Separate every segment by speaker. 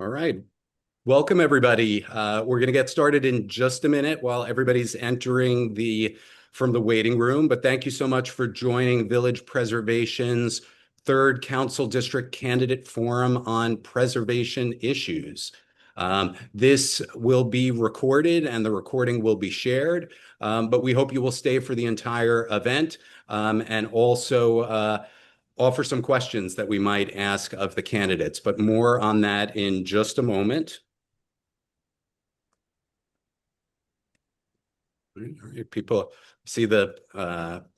Speaker 1: All right. Welcome, everybody. We're going to get started in just a minute while everybody's entering from the waiting room. But thank you so much for joining Village Preservation's Third Council District Candidate Forum on Preservation Issues. This will be recorded and the recording will be shared, but we hope you will stay for the entire event and also offer some questions that we might ask of the candidates, but more on that in just a moment. All right, people see the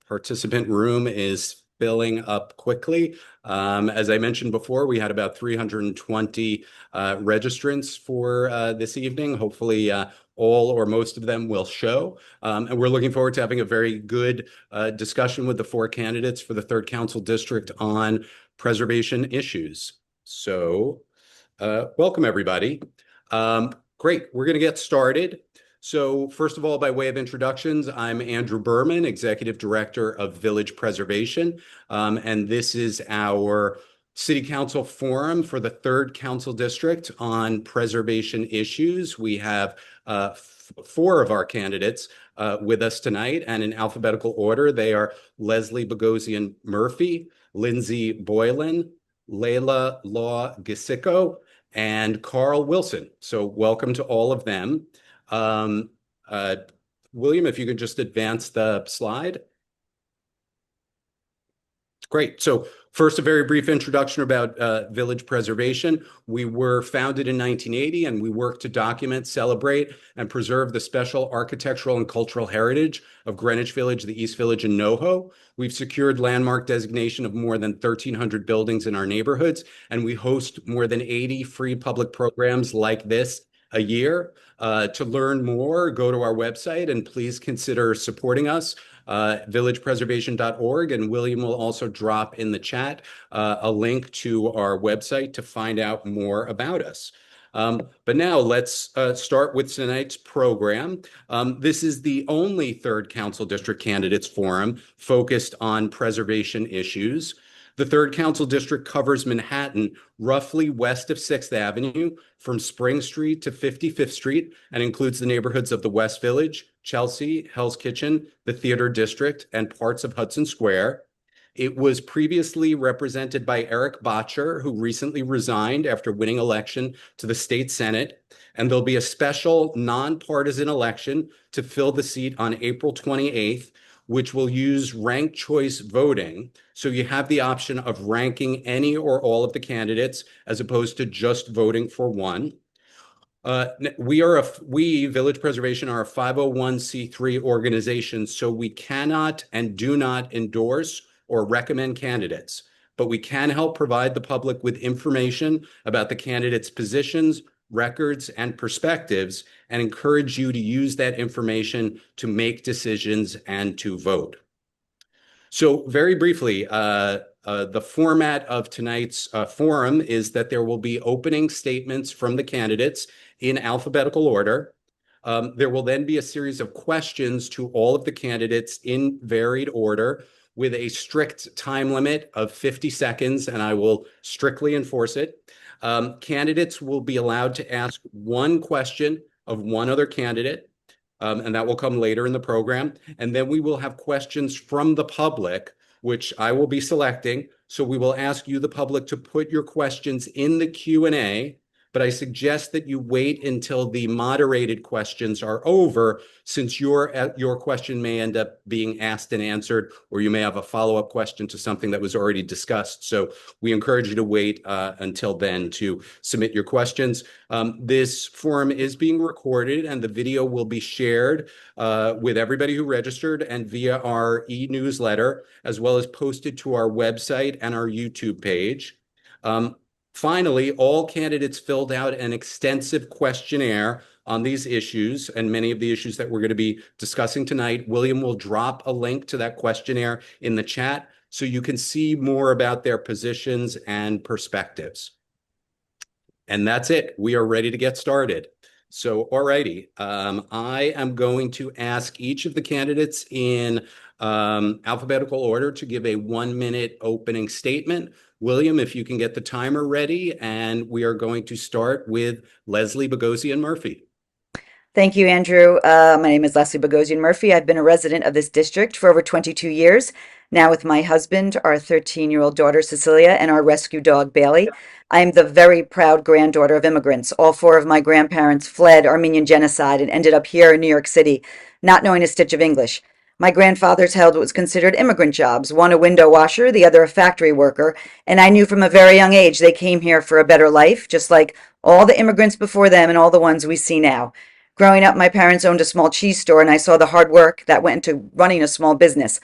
Speaker 1: participant room is filling up quickly. As I mentioned before, we had about 320 registrants for this evening. Hopefully, all or most of them will show. And we're looking forward to having a very good discussion with the four candidates for the Third Council District on preservation issues. So, welcome, everybody. Great, we're going to get started. So first of all, by way of introductions, I'm Andrew Berman, Executive Director of Village Preservation, and this is our City Council Forum for the Third Council District on preservation issues. We have four of our candidates with us tonight, and in alphabetical order, they are Leslie Bogosian Murphy, Lindsay Boylan, Layla Law Gisico, and Carl Wilson. So welcome to all of them. Uh, William, if you could just advance the slide. Great. So first, a very brief introduction about village preservation. We were founded in 1980, and we work to document, celebrate, and preserve the special architectural and cultural heritage of Greenwich Village, the East Village, and NoHo. We've secured landmark designation of more than 1,300 buildings in our neighborhoods, and we host more than 80 free public programs like this a year. To learn more, go to our website and please consider supporting us, villagepreservation.org. And William will also drop in the chat a link to our website to find out more about us. But now let's start with tonight's program. This is the only Third Council District Candidates Forum focused on preservation issues. The Third Council District covers Manhattan, roughly west of 6th Avenue, from Spring Street to 55th Street, and includes the neighborhoods of the West Village, Chelsea, Hell's Kitchen, the Theater District, and parts of Hudson Square. It was previously represented by Erik Bottcher, who recently resigned after winning election to the state Senate. And there'll be a special nonpartisan election to fill the seat on April 28th, which will use ranked choice voting. So you have the option of ranking any or all of the candidates as opposed to just voting for one. We, Village Preservation, are a 501c3 organization, so we cannot and do not endorse or recommend candidates, but we can help provide the public with information about the candidates' positions, records, and perspectives, and encourage you to use that information to make decisions and to vote. So very briefly, the format of tonight's forum is that there will be opening statements from the candidates in alphabetical order. There will then be a series of questions to all of the candidates in varied order with a strict time limit of 50 seconds, and I will strictly enforce it. Candidates will be allowed to ask one question of one other candidate, and that will come later in the program. And then we will have questions from the public, which I will be selecting. So we will ask you, the public, to put your questions in the Q&A, but I suggest that you wait until the moderated questions are over, since your question may end up being asked and answered, or you may have a follow-up question to something that was already discussed. So we encourage you to wait until then to submit your questions. This forum is being recorded, and the video will be shared with everybody who registered and via our e-newsletter, as well as posted to our website and our YouTube page. Finally, all candidates filled out an extensive questionnaire on these issues and many of the issues that we're going to be discussing tonight. William will drop a link to that questionnaire in the chat so you can see more about their positions and perspectives. And that's it. We are ready to get started. So, alrighty, I am going to ask each of the candidates in alphabetical order to give a 1-minute opening statement, William, if you can get the timer ready, and we are going to start with Leslie Bogosian Murphy.
Speaker 2: Thank you, Andrew. My name is Leslie Bogosian Murphy. I've been a resident of this district for over 22 years, now with my husband, our 13-year-old daughter, Cecilia, and our rescue dog, Bailey. I'm the very proud granddaughter of immigrants. All four of my grandparents fled Armenian genocide and ended up here in New York City, not knowing a stitch of English. My grandfathers held what was considered immigrant jobs, one a window washer, the other a factory worker, and I knew from a very young age they came here for a better life, just like all the immigrants before them and all the ones we see now. Growing up, my parents owned a small cheese store, and I saw the hard work that went into running a small business.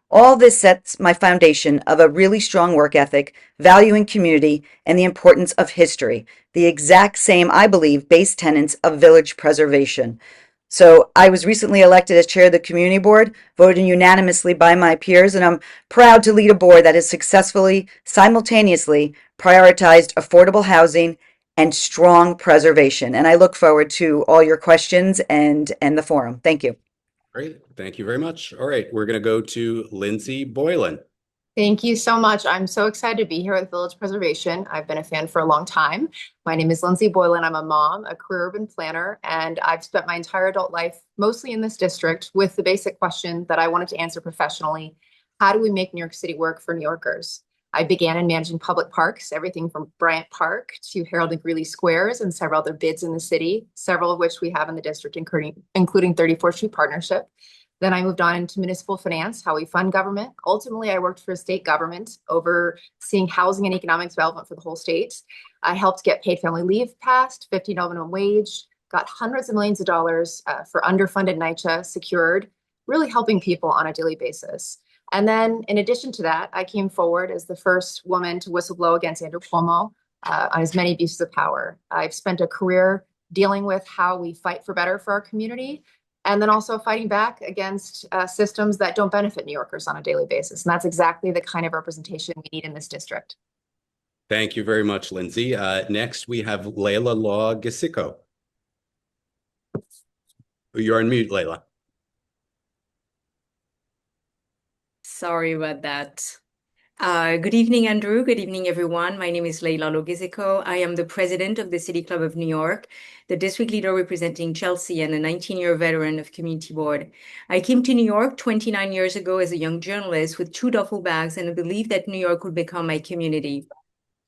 Speaker 2: All this sets my foundation of a really strong work ethic, valuing community, and the importance of history, the exact same, I believe, base tenets of village preservation. So I was recently elected as chair of the community board, voted unanimously by my peers, and I'm proud to lead a board that has successfully, simultaneously prioritized affordable housing and strong preservation. And I look forward to all your questions and the forum. Thank you.
Speaker 1: Great. Thank you very much. All right, we're going to go to Lindsay Boylan.
Speaker 3: Thank you so much. I'm so excited to be here with Village Preservation. I've been a fan for a long time. My name is Lindsay Boylan. I'm a mom, a career urban planner, and I've spent my entire adult life mostly in this district with the basic question that I wanted to answer professionally. How do we make New York City work for New Yorkers? I began in managing public parks, everything from Bryant Park to Harold and Greeley Squares and several other bids in the city, several of which we have in the district, including 34th Street Partnership. Then I moved on into municipal finance, how we fund government. Ultimately, I worked for state government, overseeing housing and economic development for the whole state. I helped get paid family leave passed, $15 minimum wage, got hundreds of millions of dollars for underfunded NYCHA secured, really helping people on a daily basis. And then in addition to that, I came forward as the first woman to whistleblow against Andrew Cuomo on his many abuses of power. I've spent a career dealing with how we fight for better for our community, and then also fighting back against systems that don't benefit New Yorkers on a daily basis. And that's exactly the kind of representation we need in this district.
Speaker 1: Thank you very much, Lindsay. Next, we have Leila Law Gisico. You're on mute, Leila.
Speaker 4: Sorry about that. Good evening, Andrew. Good evening, everyone. My name is Leila Logizico. I am the president of the City Club of New York, the district leader representing Chelsea, and a 19-year veteran of community board. I came to New York 29 years ago as a young journalist with 2 duffel bags and a belief that New York would become my community.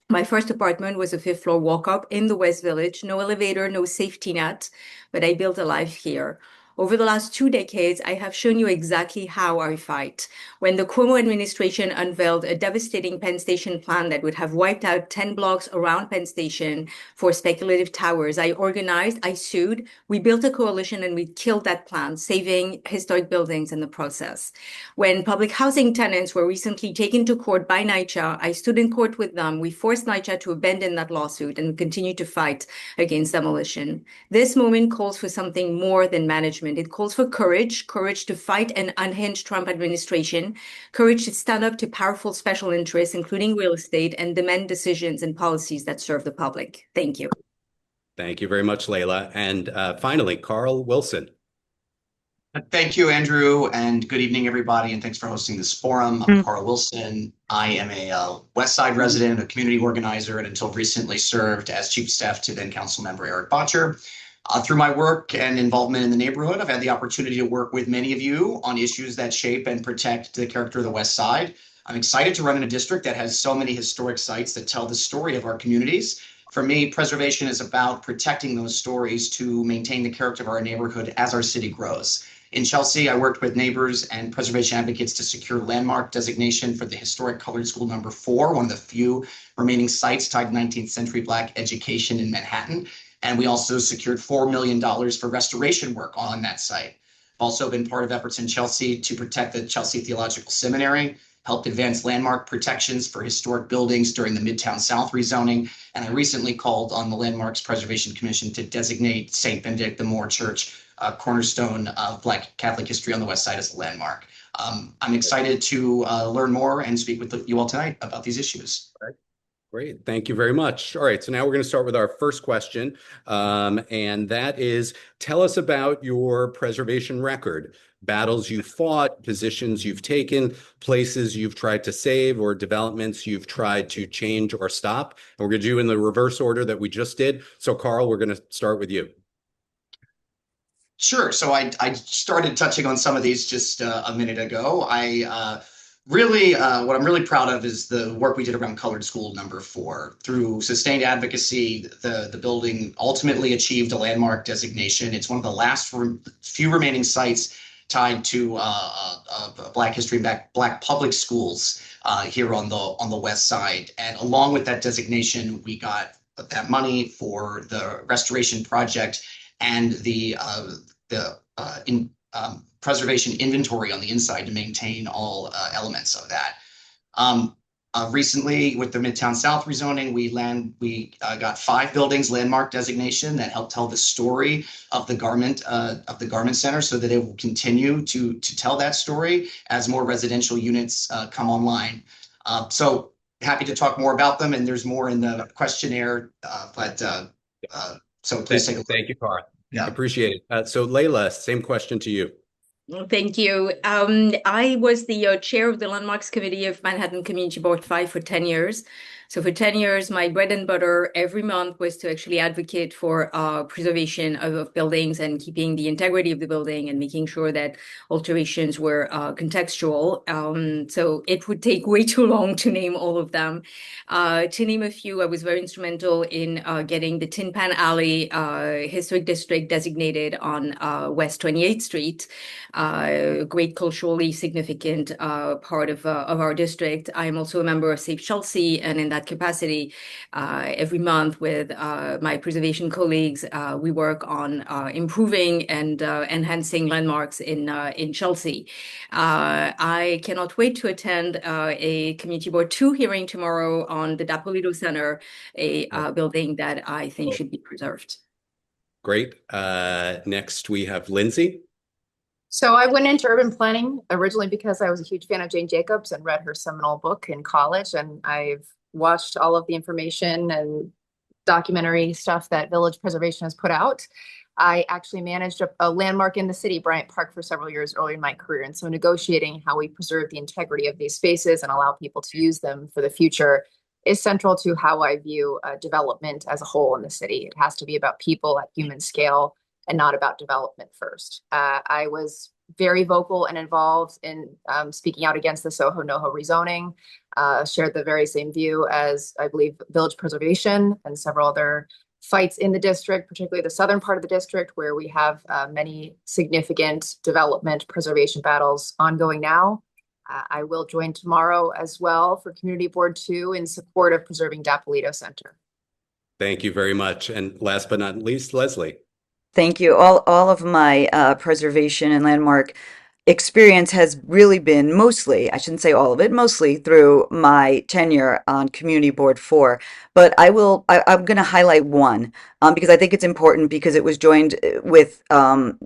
Speaker 4: My first apartment was a 5th floor walk-up in the West Village, no elevator, no safety net, but I built a life here. Over the last 2 decades, I have shown you exactly how I fight. When the Cuomo administration unveiled a devastating Penn Station plan that would have wiped out 10 blocks around Penn Station for speculative towers, I organized, I sued, we built a coalition, and we killed that plan, saving historic buildings in the process. When public housing tenants were recently taken to court by NYCHA, I stood in court with them. We forced NYCHA to abandon that lawsuit and continue to fight against demolition. This moment calls for something more than management. It calls for courage to fight an unhinged Trump administration, courage to stand up to powerful special interests, including real estate, and demand decisions and policies that serve the public. Thank you.
Speaker 1: Thank you very much, Leila. And finally, Carl Wilson.
Speaker 5: Thank you, Andrew, and good evening, everybody, and thanks for hosting this forum. I'm Carl Wilson. I am a West Side resident, a community organizer, and until recently served as chief of staff to then Councilmember Erik Bottcher. Through my work and involvement in the neighborhood, I've had the opportunity to work with many of you on issues that shape and protect the character of the West Side. I'm excited to run in a district that has so many historic sites that tell the story of our communities. For me, preservation is about protecting those stories to maintain the character of our neighborhood as our city grows. In Chelsea, I worked with neighbors and preservation advocates to secure landmark designation for the historic Colored School number 4, one of the few remaining sites tied to 19th century Black education in Manhattan. And we also secured $4 million for restoration work on that site. I've also been part of efforts in Chelsea to protect the Chelsea Theological Seminary, helped advance landmark protections for historic buildings during the Midtown South rezoning, and I recently called on the Landmarks Preservation Commission to designate St. Benedict the Moor Church, a cornerstone of Black Catholic history on the West Side, as a landmark. I'm excited to learn more and speak with you all tonight about these issues.
Speaker 1: Great. Thank you very much. All right. So now we're going to start with our first question. And that is, tell us about your preservation record, battles you fought, positions you've taken, places you've tried to save, or developments you've tried to change or stop. And we're going to do in the reverse order that we just did. So Carl, we're going to start with you.
Speaker 5: Sure. So I started touching on some of these just a minute ago. What I'm really proud of is the work we did around Colored School #4. Through sustained advocacy, the building ultimately achieved a landmark designation. It's one of the last few remaining sites tied to Black history and Black public schools here on the west side. And along with that designation, we got that money for the restoration project and the preservation inventory on the inside to maintain all elements of that. Recently, with the Midtown South rezoning, we got 5 buildings landmark designation that help tell the story of the garment center, so that it will continue to tell that story as more residential units come online. So happy to talk more about them, and there's more in the questionnaire. So please take a look.
Speaker 1: Thank you, Carl.
Speaker 5: Yeah.
Speaker 1: Appreciate it. So Layla, same question to you.
Speaker 4: Well, thank you. I was the chair of the Landmarks Committee of Manhattan Community Board 5 for 10 years. So for 10 years, my bread and butter every month was to actually advocate for preservation of buildings and keeping the integrity of the building and making sure that alterations were contextual. So it would take way too long to name all of them. To name a few, I was very instrumental in getting the Tin Pan Alley Historic District designated on West 28th Street. Great culturally significant part of our district. I am also a member of Save Chelsea, and in that capacity, every month with my preservation colleagues, we work on improving and enhancing landmarks in Chelsea. I cannot wait to attend a Community Board 2 hearing tomorrow on the Dapolito Center, a building that I think should be preserved.
Speaker 1: Great. Next, we have Lindsay.
Speaker 3: So I went into urban planning originally because I was a huge fan of Jane Jacobs and read her seminal book in college. And I've watched all of the information and documentary stuff that Village Preservation has put out. I actually managed a landmark in the city, Bryant Park, for several years early in my career. And so negotiating how we preserve the integrity of these spaces and allow people to use them for the future is central to how I view development as a whole in the city. It has to be about people at human scale and not about development first. I was very vocal and involved in speaking out against the Soho NoHo rezoning, shared the very same view as, I believe, Village Preservation and several other fights in the district, particularly the southern part of the district, where we have many significant development preservation battles ongoing now. I will join tomorrow as well for Community Board 2 in support of preserving Dapolito Center.
Speaker 1: Thank you very much. And last but not least, Leslie.
Speaker 2: Thank you. All of my preservation and landmark experience has really been mostly, I shouldn't say all of it, mostly through my tenure on Community Board 4. But I'm going to highlight one because I think it's important because it was joined with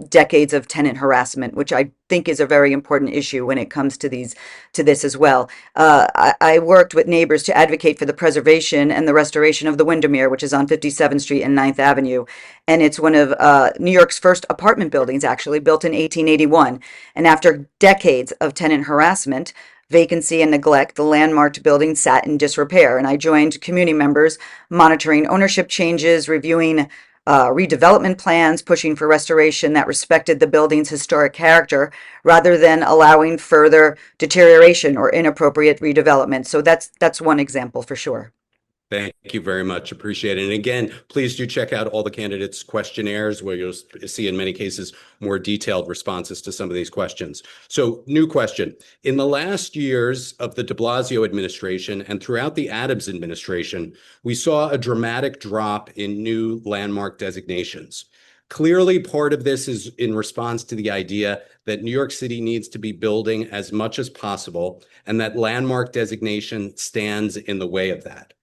Speaker 2: decades of tenant harassment, which I think is a very important issue when it comes to this as well. I worked with neighbors to advocate for the preservation and the restoration of the Windermere, which is on 57th Street and 9th Avenue. And it's one of New York's first apartment buildings, actually, built in 1881. And after decades of tenant harassment, vacancy, and neglect, the landmarked building sat in disrepair. And I joined community members monitoring ownership changes, reviewing redevelopment plans, pushing for restoration that respected the building's historic character rather than allowing further deterioration or inappropriate redevelopment. So that's one example for sure.
Speaker 1: Thank you very much. Appreciate it. And again, please do check out all the candidates' questionnaires where you'll see in many cases more detailed responses to some of these questions. So new question. In the last years of the de Blasio administration and throughout the Adams administration, we saw a dramatic drop in new landmark designations. Clearly, part of this is in response to the idea that New York City needs to be building as much as possible and that landmark designation stands in the way of that.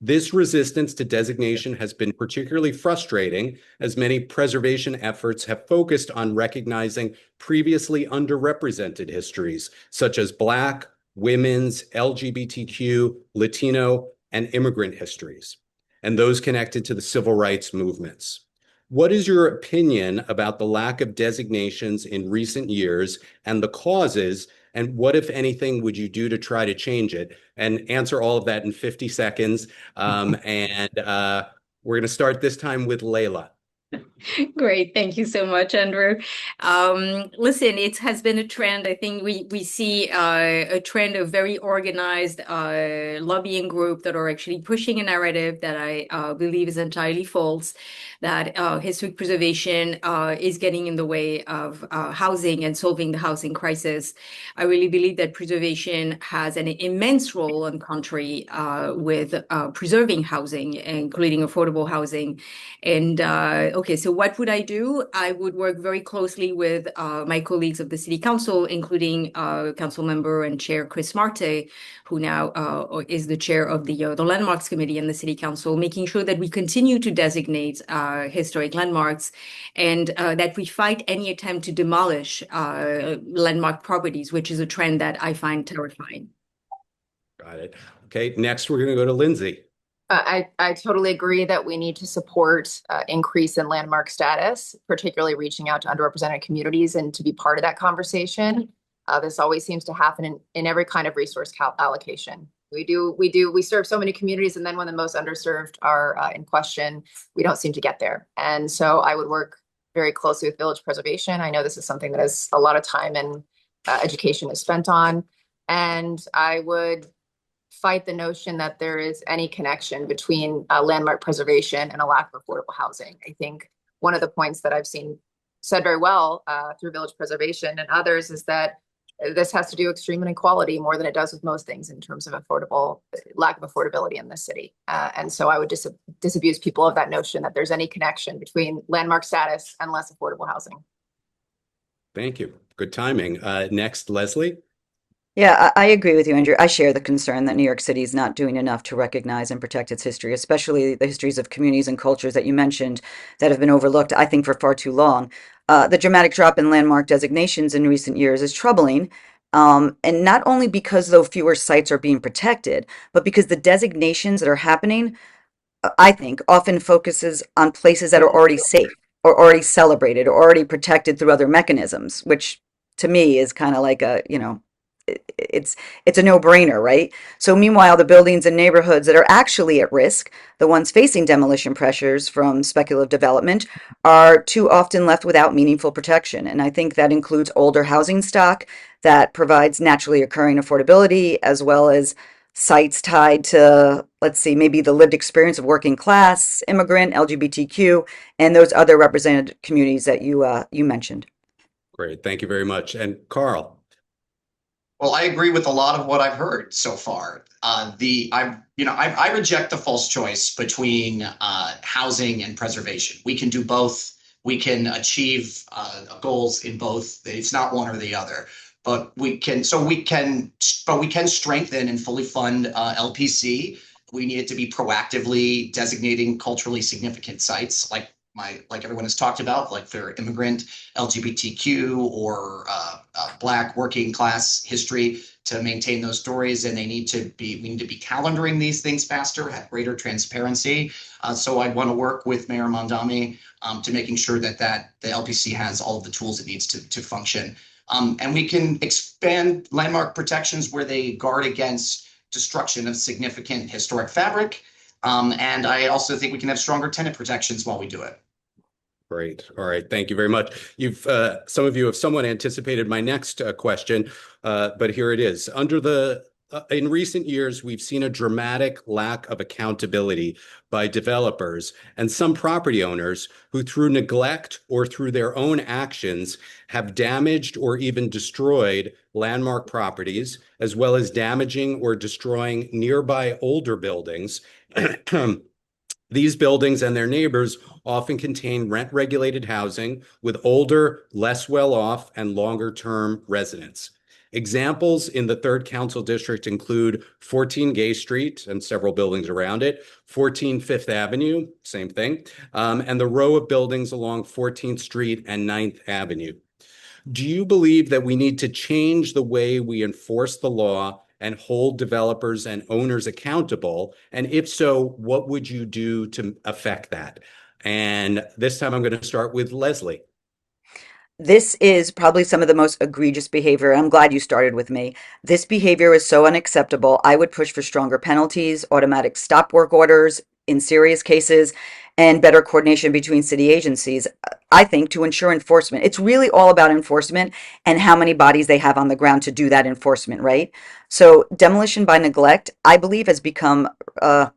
Speaker 1: This resistance to designation has been particularly frustrating as many preservation efforts have focused on recognizing previously underrepresented histories, such as Black, women's, LGBTQ, Latino, and immigrant histories, and those connected to the civil rights movements. What is your opinion about the lack of designations in recent years and the causes, and what, if anything, would you do to try to change it? And answer all of that in 50 seconds. We're going to start this time with Layla.
Speaker 4: Great. Thank you so much, Andrew. Listen, it has been a trend. I think we see a trend of very organized lobbying group that are actually pushing a narrative that I believe is entirely false, that historic preservation is getting in the way of housing and solving the housing crisis. I really believe that preservation has an immense role on country with preserving housing, including affordable housing. And okay, so what would I do? I would work very closely with my colleagues of the City Council, including Councilmember and Chair Chris Marte, who now is the chair of the Landmarks Committee in the City Council, making sure that we continue to designate historic landmarks and that we fight any attempt to demolish landmark properties, which is a trend that I find terrifying.
Speaker 1: Got it. Okay, next we're going to go to Lindsay.
Speaker 3: I totally agree that we need to support increase in landmark status, particularly reaching out to underrepresented communities and to be part of that conversation. This always seems to happen in every kind of resource allocation. We serve so many communities, and then when the most underserved are in question, we don't seem to get there. And so I would work very closely with village preservation. I know this is something that is a lot of time and education is spent on, and I would fight the notion that there is any connection between landmark preservation and a lack of affordable housing. I think one of the points that I've seen said very well through village preservation and others is that this has to do with extreme inequality more than it does with most things in terms of lack of affordability in the city. And so I would disabuse people of that notion that there's any connection between landmark status and less affordable housing.
Speaker 1: Thank you. Good timing. Next, Leslie.
Speaker 2: Yeah, I agree with you, Andrew. I share the concern that New York City is not doing enough to recognize and protect its history, especially the histories of communities and cultures that you mentioned that have been overlooked, I think, for far too long. The dramatic drop in landmark designations in recent years is troubling, and not only because, though, fewer sites are being protected, but because the designations that are happening, I think, often focuses on places that are already safe or already celebrated or already protected through other mechanisms, which to me is kind of like it's a no-brainer, right? So meanwhile, the buildings and neighborhoods that are actually at risk, the ones facing demolition pressures from speculative development, are too often left without meaningful protection. And I think that includes older housing stock that provides naturally occurring affordability, as well as sites tied to, let's see, maybe the lived experience of working class, immigrant, LGBTQ, and those other represented communities that you mentioned.
Speaker 1: Great. Thank you very much. And Carl.
Speaker 5: Well, I agree with a lot of what I've heard so far. I reject the false choice between housing and preservation. We can do both. We can achieve goals in both. It's not one or the other. But we can strengthen and fully fund LPC. We need it to be proactively designating culturally significant sites like everyone has talked about, like their immigrant, LGBTQ, or Black working class history, to maintain those stories. And we need to be calendaring these things faster, have greater transparency. So I'd want to work with Mayor Mondami to making sure that the LPC has all of the tools it needs to function. And we can expand landmark protections where they guard against destruction of significant historic fabric. And I also think we can have stronger tenant protections while we do it.
Speaker 1: Great. All right. Thank you very much. Some of you have somewhat anticipated my next question, but here it is. In recent years, we've seen a dramatic lack of accountability by developers and some property owners who, through neglect or through their own actions, have damaged or even destroyed landmark properties, as well as damaging or destroying nearby older buildings. These buildings and their neighbors often contain rent-regulated housing with older, less well-off, and longer-term residents. Examples in the 3rd Council District include 14 Gay Street and several buildings around it, 14 Fifth Avenue, same thing, and the row of buildings along 14th Street and 9th Avenue. Do you believe that we need to change the way we enforce the law and hold developers and owners accountable? And if so, what would you do to affect that? And this time I'm going to start with Leslie.
Speaker 2: This is probably some of the most egregious behavior. I'm glad you started with me. This behavior is so unacceptable. I would push for stronger penalties, automatic stop work orders in serious cases, and better coordination between city agencies, I think, to ensure enforcement. It's really all about enforcement and how many bodies they have on the ground to do that enforcement, right? So demolition by neglect, I believe, has become a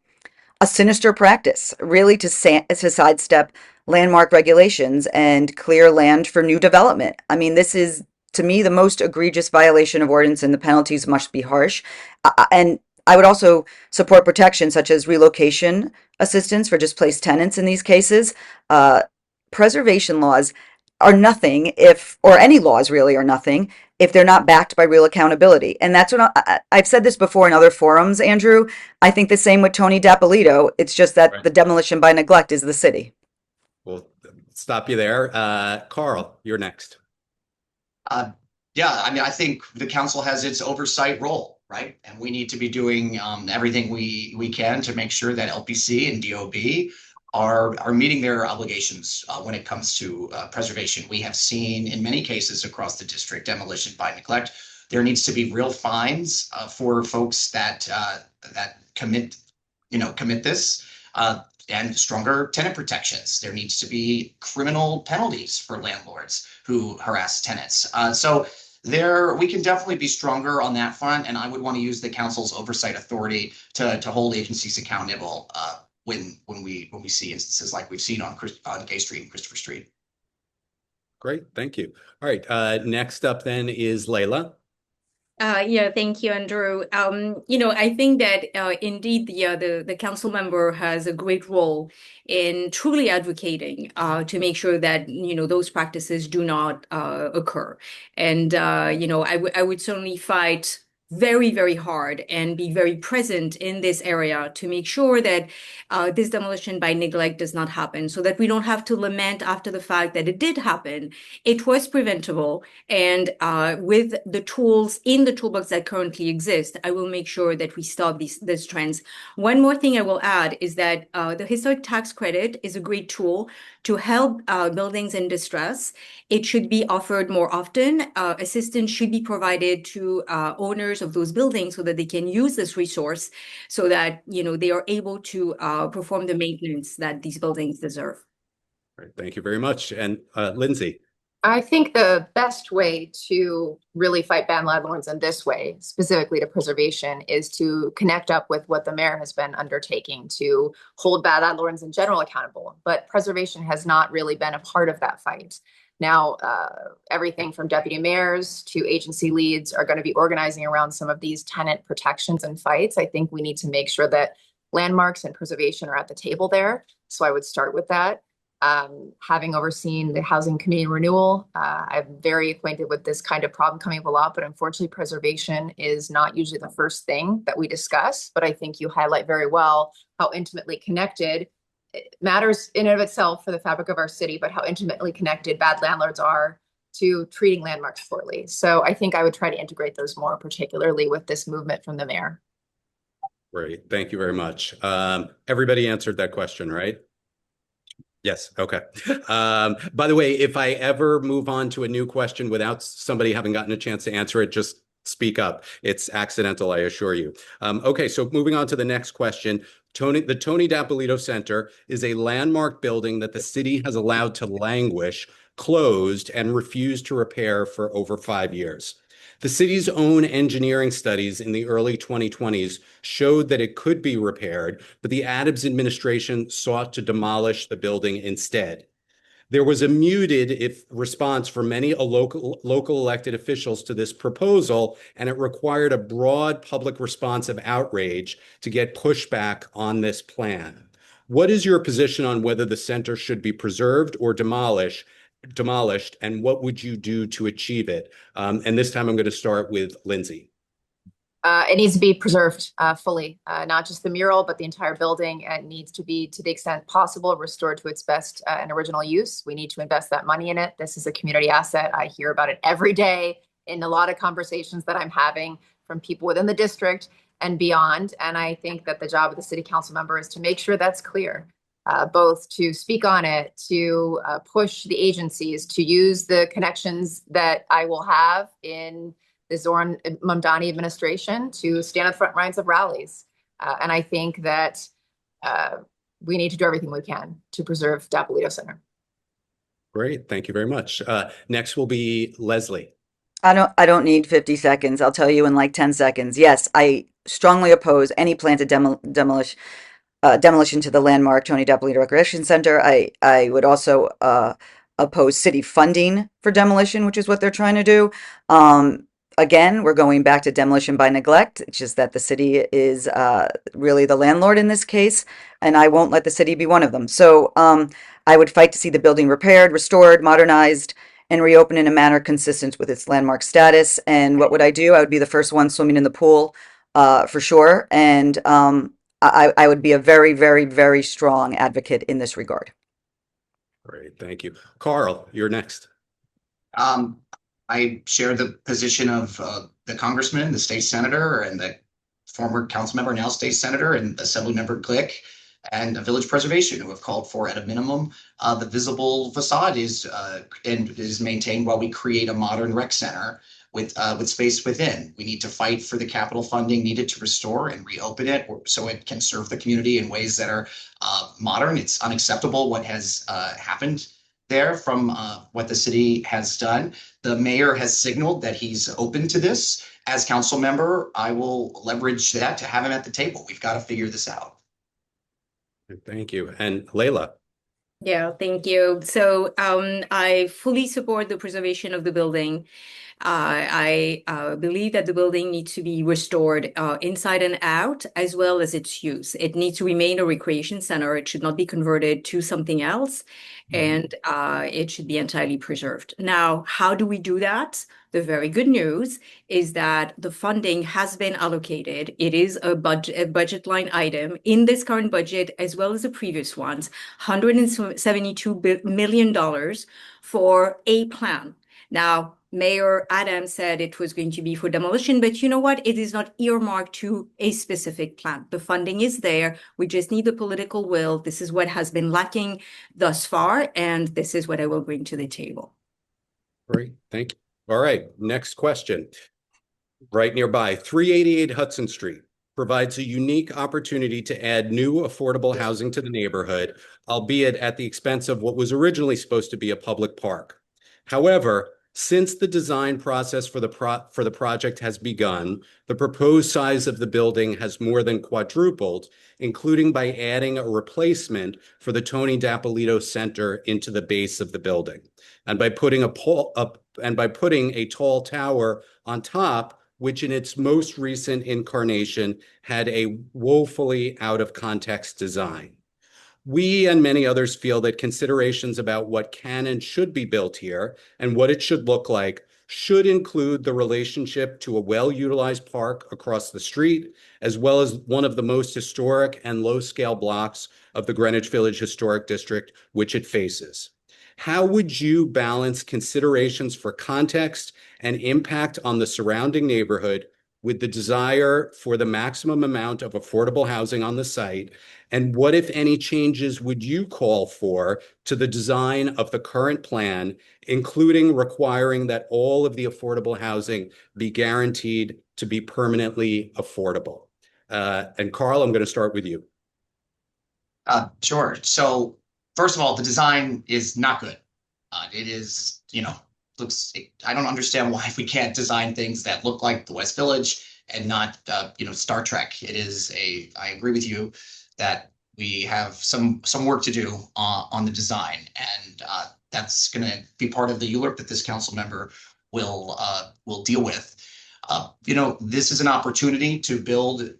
Speaker 2: sinister practice, really, to sidestep landmark regulations and clear land for new development. I mean, this is, to me, the most egregious violation of ordinance, and the penalties must be harsh. And I would also support protection such as relocation assistance for displaced tenants in these cases. Preservation laws are nothing if, or any laws really are nothing, if they're not backed by real accountability. And that's what I've said this before in other forums, Andrew. I think the same with Tony D'Appolito. It's just that the demolition by neglect is the city.
Speaker 1: We'll stop you there. Carl, you're next.
Speaker 5: Yeah, I mean, I think the council has its oversight role, right? And we need to be doing everything we can to make sure that LPC and DOB are meeting their obligations when it comes to preservation. We have seen in many cases across the district demolition by neglect. There needs to be real fines for folks that commit this, and stronger tenant protections. There needs to be criminal penalties for landlords who harass tenants. So we can definitely be stronger on that front, and I would want to use the council's oversight authority to hold agencies accountable when we see instances like we've seen on K Street and Christopher Street.
Speaker 1: Great, thank you. All right, next up then is Layla.
Speaker 4: Yeah, thank you, Andrew. I think that indeed the council member has a great role in truly advocating to make sure that those practices do not occur. And I would certainly fight very, very hard and be very present in this area to make sure that this demolition by neglect does not happen, so that we don't have to lament after the fact that it did happen. It was preventable, and with the tools in the toolbox that currently exist, I will make sure that we stop these trends. One more thing I will add is that the historic tax credit is a great tool to help buildings in distress. It should be offered more often. Assistance should be provided to owners of those buildings so that they can use this resource, so that they are able to perform the maintenance that these buildings deserve.
Speaker 1: All right, thank you very much. And Lindsay.
Speaker 3: I think the best way to really fight bad landlords in this way, specifically to preservation, is to connect up with what the mayor has been undertaking to hold bad landlords in general accountable. But preservation has not really been a part of that fight. Now, everything from deputy mayors to agency leads are going to be organizing around some of these tenant protections and fights. I think we need to make sure that landmarks and preservation are at the table there. So I would start with that. Having overseen the housing community renewal, I'm very acquainted with this kind of problem coming up a lot, but unfortunately preservation is not usually the first thing that we discuss. But I think you highlight very well how intimately connected it matters in and of itself for the fabric of our city, but how intimately connected bad landlords are to treating landmarks poorly. So I think I would try to integrate those more, particularly with this movement from the mayor.
Speaker 1: Great, thank you very much. Everybody answered that question, right? Yes, okay. By the way, if I ever move on to a new question without somebody having gotten a chance to answer it, just speak up. It's accidental, I assure you. Okay, so moving on to the next question. The Tony D'Appolito Center is a landmark building that the city has allowed to languish, closed, and refused to repair for over 5 years. The city's own engineering studies in the early 2020s showed that it could be repaired, but the Adams administration sought to demolish the building instead. There was a muted response from many local elected officials to this proposal, and it required a broad public response of outrage to get pushback on this plan. What is your position on whether the center should be preserved or demolished, and what would you do to achieve it? And this time I'm going to start with Lindsay.
Speaker 3: It needs to be preserved fully, not just the mural, but the entire building. It needs to be, to the extent possible, restored to its best and original use. We need to invest that money in it. This is a community asset. I hear about it every day in a lot of conversations that I'm having from people within the district and beyond. And I think that the job of the city council member is to make sure that's clear, both to speak on it, to push the agencies, to use the connections that I will have in the Zoran Mamdani administration to stand on the front lines of rallies. And I think that we need to do everything we can to preserve Dapolito Center.
Speaker 1: Great. Thank you very much. Next will be Leslie.
Speaker 2: I don't need 50 seconds. I'll tell you in like 10 seconds. Yes, I strongly oppose any plan to demolition to the landmark Tony Dapolito Recreation Center. I would also oppose city funding for demolition, which is what they're trying to do. Again, we're going back to demolition by neglect. It's just that the city is really the landlord in this case, and I won't let the city be one of them. So I would fight to see the building repaired, restored, modernized, and reopened in a manner consistent with its landmark status. And what would I do? I would be the first one swimming in the pool for sure. And I would be a very, very, very strong advocate in this regard.
Speaker 1: Great. Thank you. Carl, you're next.
Speaker 5: I share the position of the congressman, the state senator, and the former council member, now state senator, and assembly member Glick, and village preservation, who have called for, at a minimum, the visible facade is maintained while we create a modern rec center with space within. We need to fight for the capital funding needed to restore and reopen it so it can serve the community in ways that are modern. It's unacceptable what has happened there from what the city has done. The mayor has signaled that he's open to this. As council member, I will leverage that to have him at the table. We've got to figure this out.
Speaker 1: Thank you. And Layla.
Speaker 4: Yeah, thank you. So I fully support the preservation of the building. I believe that the building needs to be restored inside and out, as well as its use. It needs to remain a recreation center. It should not be converted to something else, and it should be entirely preserved. Now, how do we do that? The very good news is that the funding has been allocated. It is a budget line item in this current budget, as well as the previous ones, $172 million for a plan. Now, Mayor Adams said it was going to be for demolition, but you know what? It is not earmarked to a specific plan. The funding is there. We just need the political will. This is what has been lacking thus far, and this is what I will bring to the table.
Speaker 1: Great. Thank you. All right. Next question. Right nearby, 388 Hudson Street provides a unique opportunity to add new affordable housing to the neighborhood, albeit at the expense of what was originally supposed to be a public park. However, since the design process for the project has begun, the proposed size of the building has more than quadrupled, including by adding a replacement for the Tony Dapolito Center into the base of the building, and by putting a tall tower on top, which in its most recent incarnation had a woefully out of context design. We and many others feel that considerations about what can and should be built here and what it should look like should include the relationship to a well-utilized park across the street, as well as one of the most historic and low-scale blocks of the Greenwich Village Historic District, which it faces. How would you balance considerations for context and impact on the surrounding neighborhood with the desire for the maximum amount of affordable housing on the site? And what, if any, changes would you call for to the design of the current plan, including requiring that all of the affordable housing be guaranteed to be permanently affordable? And Carl, I'm going to start with you.
Speaker 5: Sure. So first of all, the design is not good. It is, I don't understand why we can't design things that look like the West Village and not, Star Trek. I agree with you that we have some work to do on the design, and that's going to be part of the ULURP that this council member will deal with. This is an opportunity to build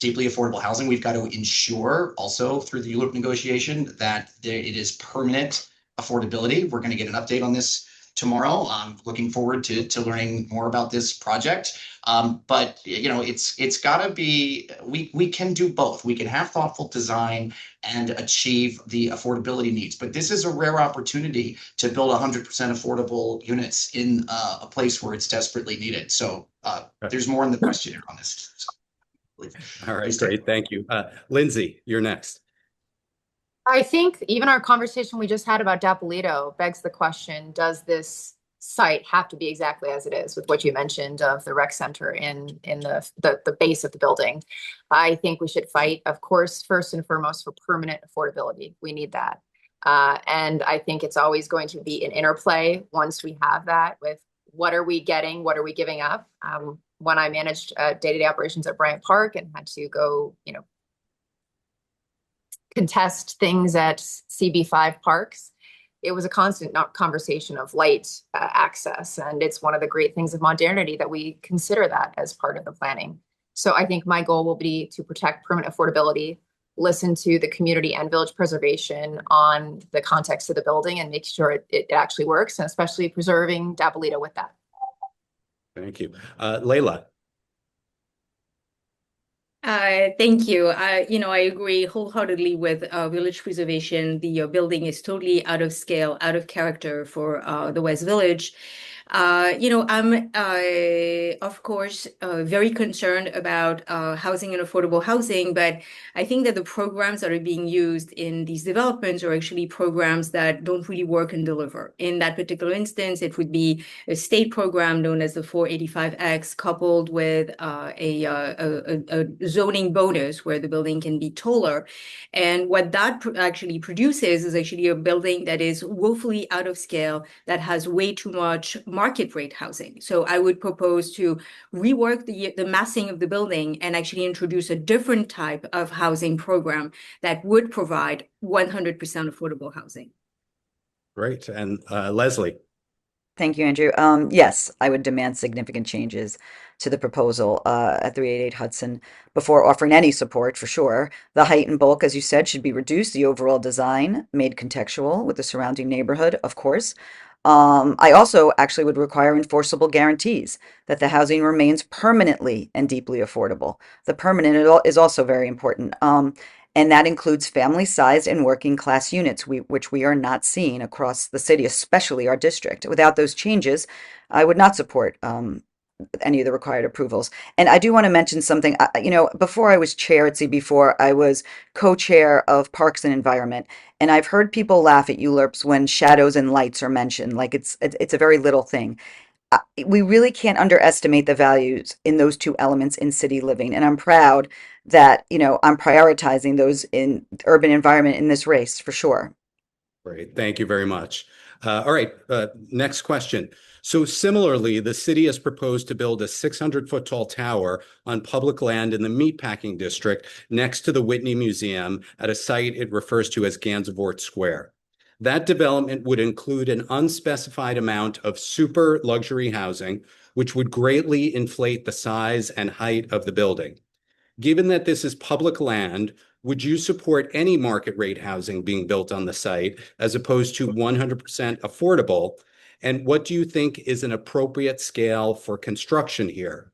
Speaker 5: deeply affordable housing. We've got to ensure also through the ULURP negotiation that it is permanent affordability. We're going to get an update on this tomorrow. I'm looking forward to learning more about this project. But it's got to be, we can do both. We can have thoughtful design and achieve the affordability needs. But this is a rare opportunity to build 100% affordable units in a place where it's desperately needed. So there's more in the questionnaire on this. So,
Speaker 1: All right, great. Thank you. Lindsay, you're next.
Speaker 3: I think even our conversation we just had about Dappolito begs the question, does this site have to be exactly as it is with what you mentioned of the rec center in the base of the building? I think we should fight, of course, first and foremost for permanent affordability. We need that. And I think it's always going to be an interplay once we have that with what are we getting, what are we giving up? When I managed day-to-day operations at Bryant Park and had to go, contest things at CB5 parks, it was a constant conversation of light access. And it's one of the great things of modernity that we consider that as part of the planning. So I think my goal will be to protect permanent affordability, listen to the community and village preservation on the context of the building and make sure it actually works, and especially preserving Dappolito with that.
Speaker 1: Thank you. Layla.
Speaker 4: Thank you. I agree wholeheartedly with village preservation. The building is totally out of scale, out of character for the West Village. I'm of course very concerned about housing and affordable housing, but I think that the programs that are being used in these developments are actually programs that don't really work and deliver. In that particular instance, it would be a state program known as the 485X, coupled with a zoning bonus where the building can be taller. And what that actually produces is actually a building that is woefully out of scale, that has way too much market rate housing. So I would propose to rework the massing of the building and actually introduce a different type of housing program that would provide 100% affordable housing.
Speaker 1: Great. And Leslie.
Speaker 2: Thank you, Andrew. Yes, I would demand significant changes to the proposal at 388 Hudson before offering any support, for sure. The height and bulk, as you said, should be reduced. The overall design made contextual with the surrounding neighborhood, of course. I also actually would require enforceable guarantees that the housing remains permanently and deeply affordable. The permanent is also very important. And that includes family-sized and working-class units, which we are not seeing across the city, especially our district. Without those changes, I would not support any of the required approvals. And I do want to mention something. Before I was chair at CB4, I was co-chair of Parks and Environment, and I've heard people laugh at ULURPs when shadows and lights are mentioned, like it's a very little thing. We really can't underestimate the values in those two elements in city living, and I'm proud that I'm prioritizing those in urban environment in this race for sure.
Speaker 1: Great. Thank you very much. All right. Next question. So similarly, the city has proposed to build a 600-foot tall tower on public land in the Meatpacking District next to the Whitney Museum at a site it refers to as Gansevoort Square. That development would include an unspecified amount of super luxury housing, which would greatly inflate the size and height of the building. Given that this is public land, would you support any market rate housing being built on the site as opposed to 100% affordable? And what do you think is an appropriate scale for construction here?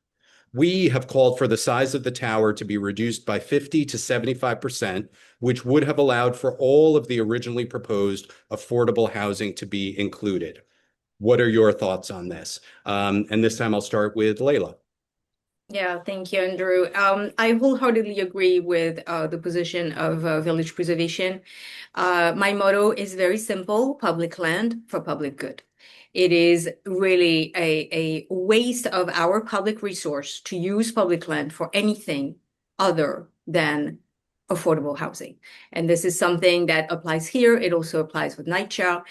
Speaker 1: We have called for the size of the tower to be reduced by 50 to 75%, which would have allowed for all of the originally proposed affordable housing to be included. What are your thoughts on this? And this time I'll start with Layla.
Speaker 4: Yeah, thank you, Andrew. I wholeheartedly agree with the position of village preservation. My motto is very simple: public land for public good. It is really a waste of our public resource to use public land for anything other than affordable housing. And this is something that applies here. It also applies with NYCHA.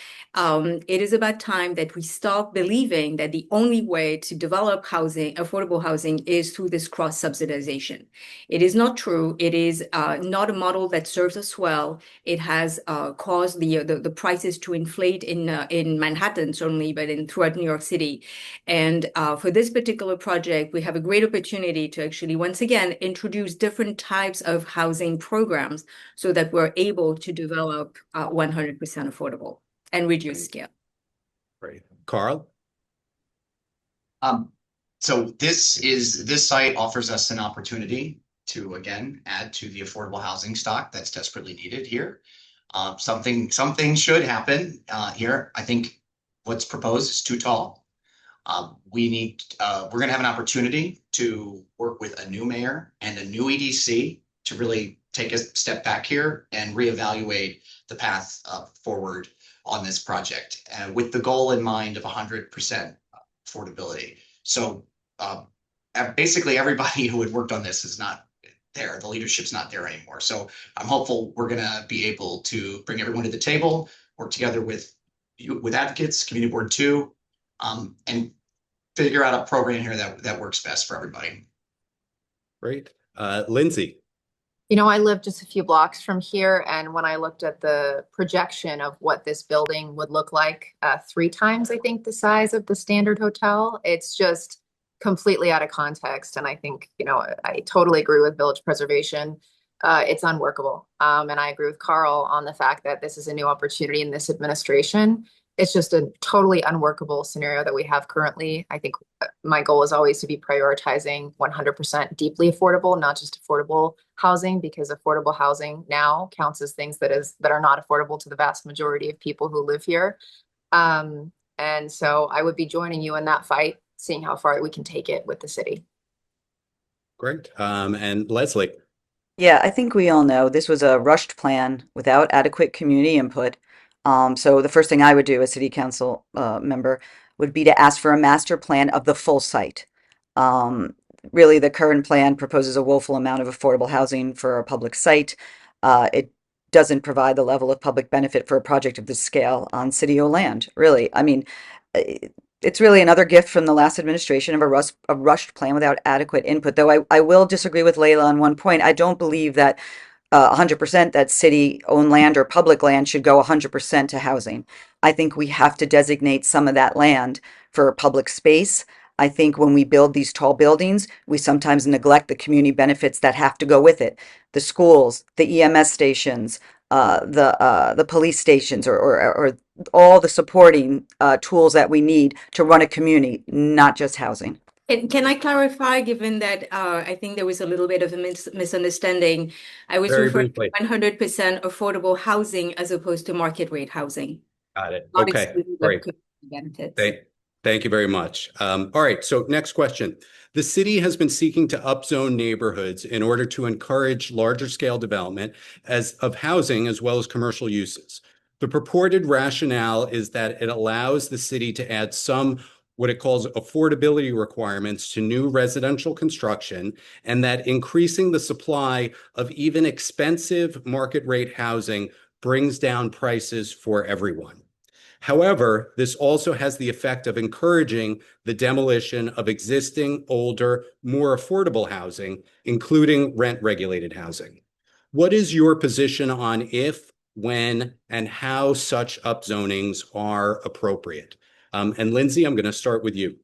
Speaker 4: It is about time that we stop believing that the only way to develop housing, affordable housing, is through this cross-subsidization. It is not true. It is not a model that serves us well. It has caused the prices to inflate in Manhattan, certainly, but throughout New York City. And for this particular project, we have a great opportunity to actually, once again, introduce different types of housing programs so that we're able to develop 100% affordable and reduce scale.
Speaker 1: Great. Carl?
Speaker 5: So this site offers us an opportunity to again add to the affordable housing stock that's desperately needed here. Something should happen here. I think what's proposed is too tall. We're going to have an opportunity to work with a new mayor and a new EDC to really take a step back here and reevaluate the path forward on this project, with the goal in mind of 100% affordability. So basically everybody who had worked on this is not there. The leadership's not there anymore. So I'm hopeful we're going to be able to bring everyone to the table, work together with advocates, community board too, and figure out a program here that works best for everybody.
Speaker 1: Great. Lindsay?
Speaker 3: You know, I live just a few blocks from here, and when I looked at the projection of what this building would look like, 3 times, I think, the size of the standard hotel, it's just completely out of context. And I think, you know, I totally agree with Village Preservation. It's unworkable. And I agree with Carl on the fact that this is a new opportunity in this administration. It's just a totally unworkable scenario that we have currently. I think my goal is always to be prioritizing 100% deeply affordable, not just affordable housing, because affordable housing now counts as things that are not affordable to the vast majority of people who live here. And so I would be joining you in that fight, seeing how far we can take it with the city.
Speaker 1: Great. And Leslie?
Speaker 2: Yeah, I think we all know this was a rushed plan without adequate community input. So the first thing I would do as city council member would be to ask for a master plan of the full site. Really, the current plan proposes a woeful amount of affordable housing for a public site. It doesn't provide the level of public benefit for a project of this scale on city-owned land, really. I mean, it's really another gift from the last administration of a rushed plan without adequate input. Though I will disagree with Layla on one point. I don't believe that 100% that city-owned land or public land should go 100% to housing. I think we have to designate some of that land for public space. I think when we build these tall buildings, we sometimes neglect the community benefits that have to go with it. The schools, the EMS stations, the police stations, or all the supporting tools that we need to run a community, not just housing.
Speaker 4: And can I clarify, given that I think there was a little bit of a misunderstanding? I was
Speaker 1: Very
Speaker 4: referring
Speaker 1: briefly.
Speaker 4: to 100% affordable housing as opposed to market rate housing.
Speaker 1: Got it.
Speaker 4: Not
Speaker 1: Okay,
Speaker 4: excluding
Speaker 1: great.
Speaker 4: the benefits.
Speaker 1: Thank you very much. All right, so next question. The city has been seeking to upzone neighborhoods in order to encourage larger scale development of housing as well as commercial uses. The purported rationale is that it allows the city to add some what it calls affordability requirements to new residential construction, and that increasing the supply of even expensive market rate housing brings down prices for everyone. However, this also has the effect of encouraging the demolition of existing, older, more affordable housing, including rent-regulated housing. What is your position on if, when, and how such upzonings are appropriate? And Lindsay, I'm going to start with you.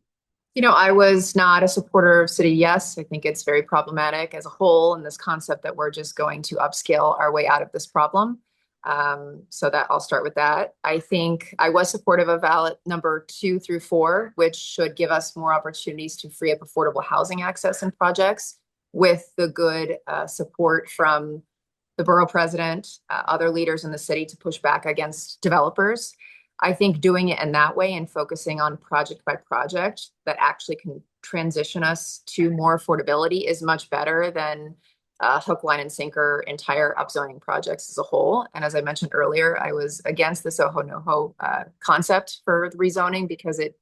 Speaker 3: You know, I was not a supporter of City Yes. I think it's very problematic as a whole, and this concept that we're just going to upscale our way out of this problem. So that I'll start with that. I think I was supportive of ballot number 2 through 4, which should give us more opportunities to free up affordable housing access and projects with the good support from the borough president, other leaders in the city to push back against developers. I think doing it in that way and focusing on project by project that actually can transition us to more affordability is much better than hook, line, and sinker entire upzoning projects as a whole. And as I mentioned earlier, I was against the Soho NoHo concept for the rezoning because it,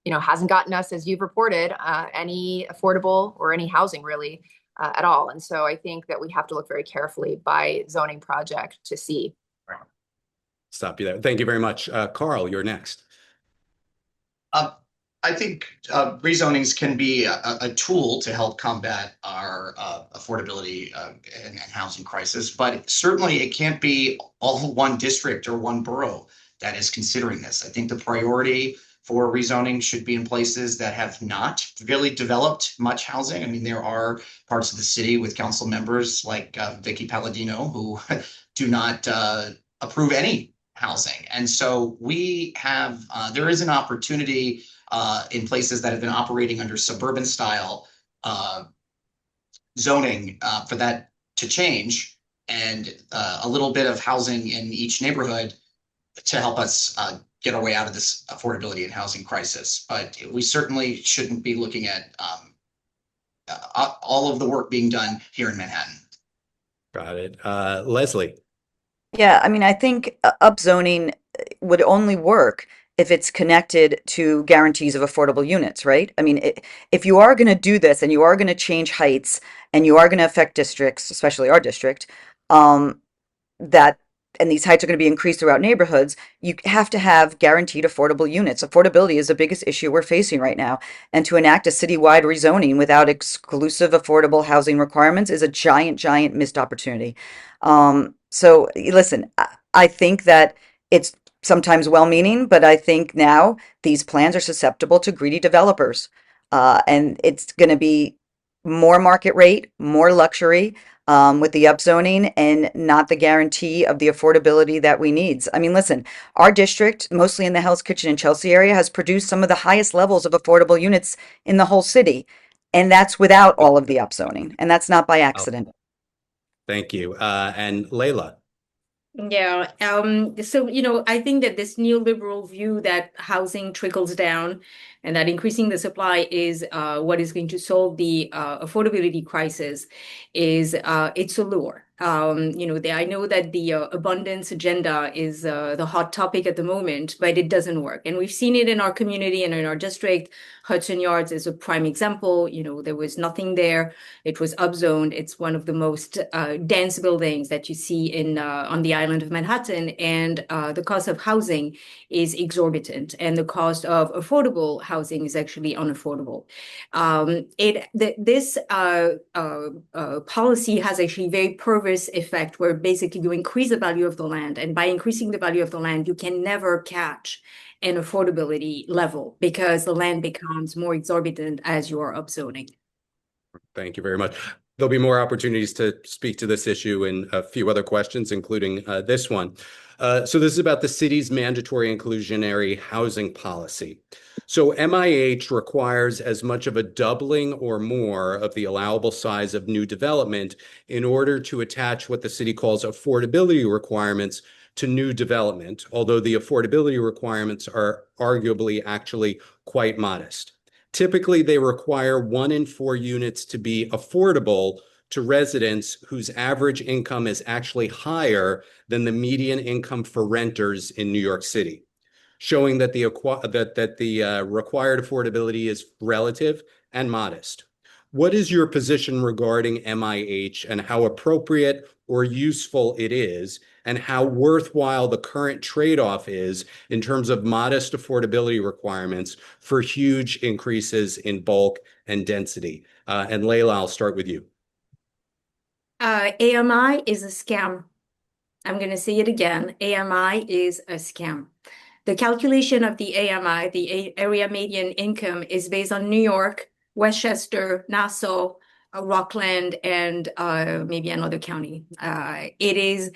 Speaker 3: you know, hasn't gotten us, as you've reported, any affordable or any housing really at all. And so I think that we have to look very carefully by zoning project to see.
Speaker 1: Stop you there. Thank you very much. Carl, you're next.
Speaker 5: I think rezonings can be a tool to help combat our affordability and housing crisis, but certainly it can't be all one district or one borough that is considering this. I think the priority for rezoning should be in places that have not really developed much housing. I mean, there are parts of the city with council members like Vicky Palladino who do not approve any housing. And so we have, there is an opportunity in places that have been operating under suburban style zoning for that to change, and a little bit of housing in each neighborhood to help us get our way out of this affordability and housing crisis. But we certainly shouldn't be looking at all of the work being done here in Manhattan.
Speaker 1: Got it. Leslie.
Speaker 2: Yeah, I mean, I think upzoning would only work if it's connected to guarantees of affordable units, right? I mean, if you are going to do this and you are going to change heights and you are going to affect districts, especially our district, that and these heights are going to be increased throughout neighborhoods, you have to have guaranteed affordable units. Affordability is the biggest issue we're facing right now. And to enact a citywide rezoning without exclusive affordable housing requirements is a giant, giant missed opportunity. So listen, I think that it's sometimes well-meaning, but I think now these plans are susceptible to greedy developers. And it's going to be more market rate, more luxury, with the upzoning and not the guarantee of the affordability that we need. I mean, listen, our district, mostly in the Hell's Kitchen and Chelsea area, has produced some of the highest levels of affordable units in the whole city. And that's without all of the upzoning. And that's not by accident.
Speaker 1: Thank you. And Layla.
Speaker 4: Yeah. So, I think that this neoliberal view that housing trickles down and that increasing the supply is what is going to solve the affordability crisis is it's a lure. I know that the abundance agenda is the hot topic at the moment, but it doesn't work. And we've seen it in our community and in our district. Hudson Yards is a prime example. There was nothing there. It was upzoned. It's one of the most dense buildings that you see on the island of Manhattan. And the cost of housing is exorbitant. And the cost of affordable housing is actually unaffordable. This policy has actually very perverse effect where basically you increase the value of the land, and by increasing the value of the land you can never catch an affordability level because the land becomes more exorbitant as you are upzoning.
Speaker 1: Thank you very much. There'll be more opportunities to speak to this issue in a few other questions, including this one. So this is about the city's mandatory inclusionary housing policy. So MIH requires as much of a doubling or more of the allowable size of new development in order to attach what the city calls affordability requirements to new development, although the affordability requirements are arguably actually quite modest. Typically, they require 1 in 4 units to be affordable to residents whose average income is actually higher than the median income for renters in New York City, showing that the required affordability is relative and modest. What is your position regarding MIH and how appropriate or useful it is, and how worthwhile the current trade-off is in terms of modest affordability requirements for huge increases in bulk and density? And Layla, I'll start with you.
Speaker 4: AMI is a scam. I'm going to say it again. AMI is a scam. The calculation of the AMI, the area median income, is based on New York, Westchester, Nassau, Rockland, and maybe another county. It is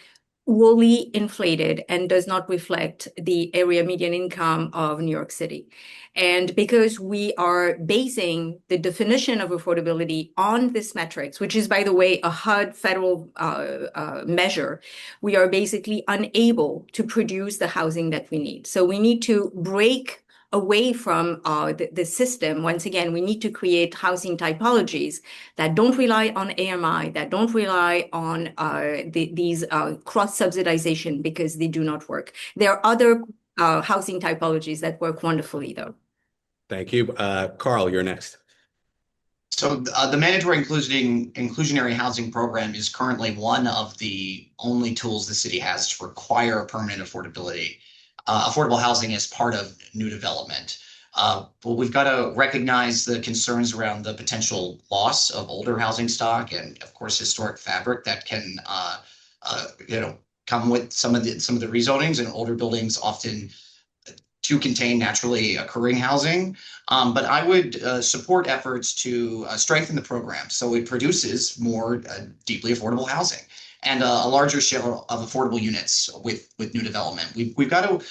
Speaker 4: wholly inflated and does not reflect the area median income of New York City. And because we are basing the definition of affordability on this metrics, which is, by the way, a HUD federal measure, we are basically unable to produce the housing that we need. So we need to break away from the system. Once again, we need to create housing typologies that don't rely on AMI, that don't rely on these cross-subsidization, because they do not work. There are other housing typologies that work wonderfully, though.
Speaker 1: Thank you. Carl, you're next.
Speaker 5: So the mandatory inclusionary housing program is currently one of the only tools the city has to require permanent affordability. Affordable housing as part of new development. But we've got to recognize the concerns around the potential loss of older housing stock and, of course, historic fabric that can, come with some of the rezonings, and older buildings often to contain naturally occurring housing. But I would support efforts to strengthen the program so it produces more deeply affordable housing. and a larger share of affordable units with new development. We've got to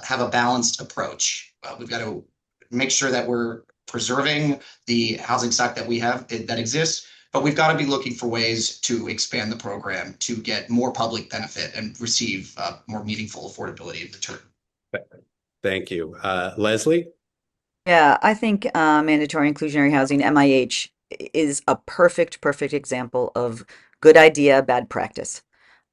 Speaker 5: have a balanced approach. We've got to make sure that we're preserving the housing stock that we have that exists, but we've got to be looking for ways to expand the program to get more public benefit and receive more meaningful affordability in return.
Speaker 1: Thank you. Leslie?
Speaker 2: Yeah, I think mandatory inclusionary housing, MIH, is a perfect example of good idea, bad practice.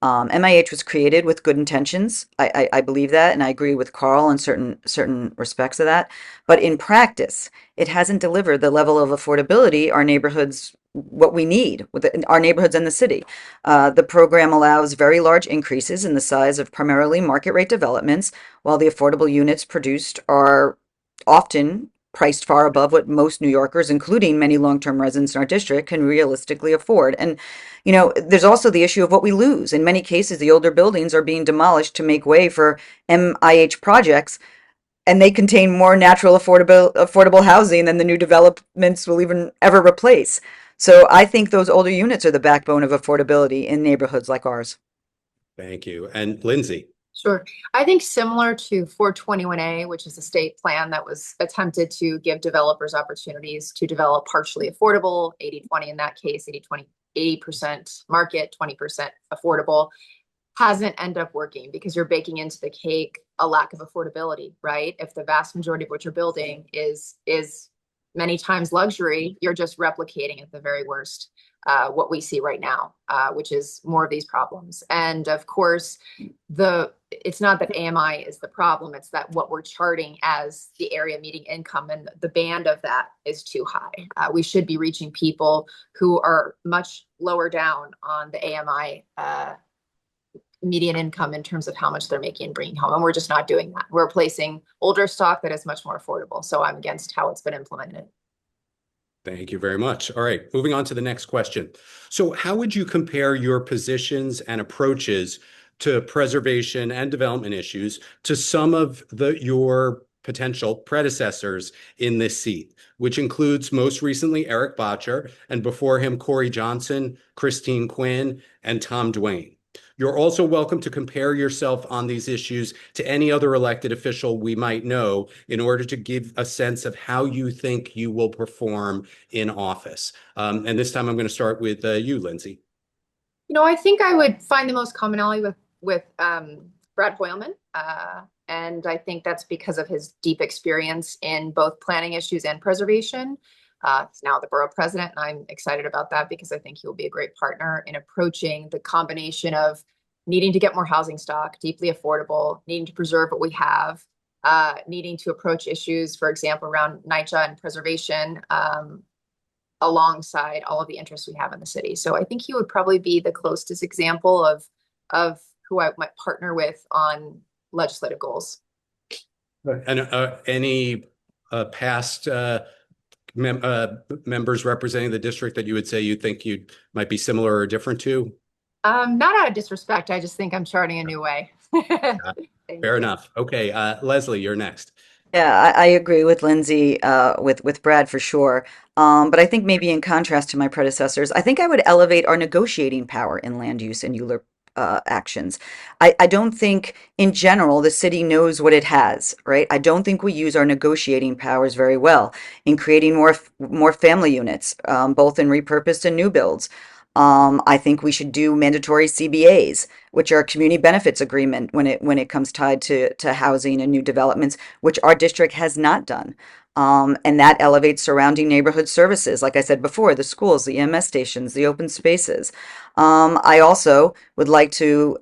Speaker 2: MIH was created with good intentions. I believe that, and I agree with Carl in certain respects of that. But in practice, it hasn't delivered the level of affordability our neighborhoods, what we need with our neighborhoods and the city. The program allows very large increases in the size of primarily market rate developments, while the affordable units produced are often priced far above what most New Yorkers, including many long-term residents in our district, can realistically afford. And, you know, there's also the issue of what we lose. In many cases, the older buildings are being demolished to make way for MIH projects, and they contain more natural affordable housing than the new developments will even ever replace. So I think those older units are the backbone of affordability in neighborhoods like ours.
Speaker 1: Thank you. And Lindsay?
Speaker 3: Sure. I think similar to 421A, which is a state plan that was attempted to give developers opportunities to develop partially affordable, 80-20 in that case, 80% market, 20% affordable, hasn't ended up working because you're baking into the cake a lack of affordability, right? If the vast majority of what you're building is many times luxury, you're just replicating at the very worst what we see right now, which is more of these problems. And of course, it's not that AMI is the problem, it's that what we're charting as the area median income and the band of that is too high. We should be reaching people who are much lower down on the AMI median income in terms of how much they're making and bringing home. And we're just not doing that. We're replacing older stock that is much more affordable. So I'm against how it's been implemented.
Speaker 1: Thank you very much. All right, moving on to the next question. So how would you compare your positions and approaches to preservation and development issues to some of your potential predecessors in this seat, which includes most recently Erik Bottcher, and before him Corey Johnson, Christine Quinn, and Tom Duane? You're also welcome to compare yourself on these issues to any other elected official we might know in order to give a sense of how you think you will perform in office. And this time I'm going to start with you, Lindsay.
Speaker 3: You know, I think I would find the most commonality with Brad Hoylman. And I think that's because of his deep experience in both planning issues and preservation. He's now the borough president, and I'm excited about that because I think he will be a great partner in approaching the combination of needing to get more housing stock, deeply affordable, needing to preserve what we have, needing to approach issues, for example, around NYCHA and preservation, alongside all of the interests we have in the city. So I think he would probably be the closest example of who I might partner with on legislative goals.
Speaker 1: And any past members representing the district that you would say you think you might be similar or different to?
Speaker 3: Not out of disrespect. I just think I'm charting a new way.
Speaker 1: Fair enough. Okay, Leslie, you're next.
Speaker 2: Yeah, I agree with Lindsay, with Brad for sure. But I think maybe in contrast to my predecessors, I think I would elevate our negotiating power in land use and ULURP actions. I don't think in general the city knows what it has, right? I don't think we use our negotiating powers very well in creating more family units, both in repurposed and new builds. I think we should do mandatory CBAs, which are community benefits agreement when it comes tied to housing and new developments, which our district has not done. And that elevates surrounding neighborhood services, like I said before, the schools, the EMS stations, the open spaces. I also would like to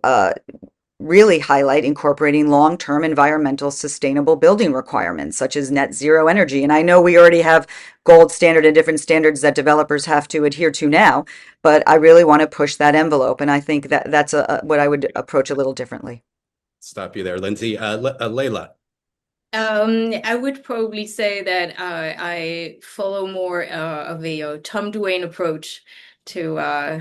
Speaker 2: really highlight incorporating long-term environmental sustainable building requirements, such as net zero energy. And I know we already have gold standard and different standards that developers have to adhere to now, but I really want to push that envelope. And I think that's what I would approach a little differently.
Speaker 1: Stop you there, Lindsay. Layla.
Speaker 4: I would probably say that I follow more of a Tom Duane approach to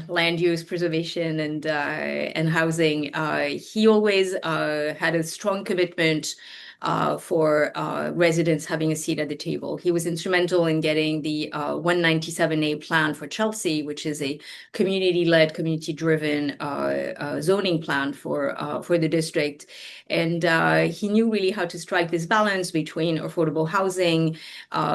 Speaker 4: land use preservation and housing. He always had a strong commitment for residents having a seat at the table. He was instrumental in getting the 197A plan for Chelsea, which is a community-led, community-driven zoning plan for the district. And he knew really how to strike this balance between affordable housing,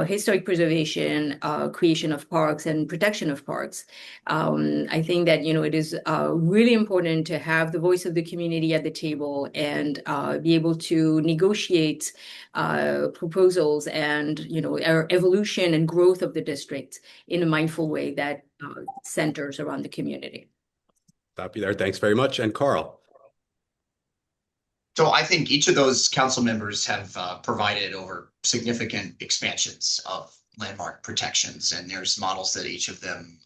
Speaker 4: historic preservation, creation of parks, and protection of parks. I think that, it is really important to have the voice of the community at the table and be able to negotiate proposals and, our evolution and growth of the district in a mindful way that centers around the community.
Speaker 1: Stop you there. Thanks very much. And Carl.
Speaker 5: So I think each of those council members have provided over significant expansions of landmark protections, and there's models that each of them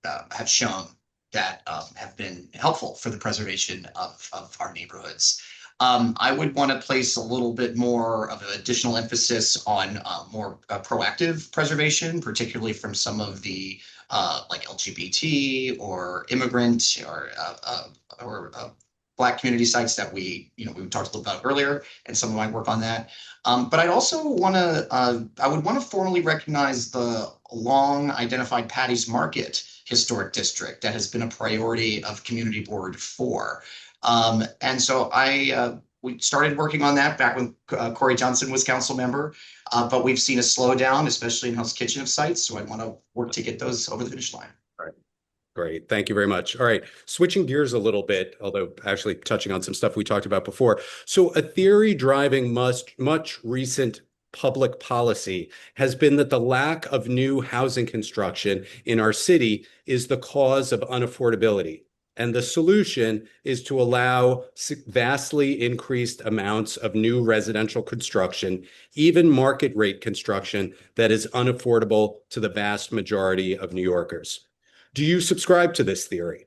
Speaker 5: have shown that have been helpful for the preservation of our neighborhoods. I would want to place a little bit more of an additional emphasis on more proactive preservation, particularly from some of the like LGBT or immigrant or Black community sites that we talked a little about earlier, and some of my work on that. But I'd also want to, I would want to formally recognize the long identified Patty's Market historic district that has been a priority of Community Board 4. And so we started working on that back when Corey Johnson was council member, but we've seen a slowdown, especially in Hell's Kitchen sites. So I want to work to get those over the finish line.
Speaker 1: Great. Thank you very much. All right. Switching gears a little bit, although actually touching on some stuff we talked about before. So a theory driving much recent public policy has been that the lack of new housing construction in our city is the cause of unaffordability. And the solution is to allow vastly increased amounts of new residential construction, even market rate construction that is unaffordable to the vast majority of New Yorkers. Do you subscribe to this theory?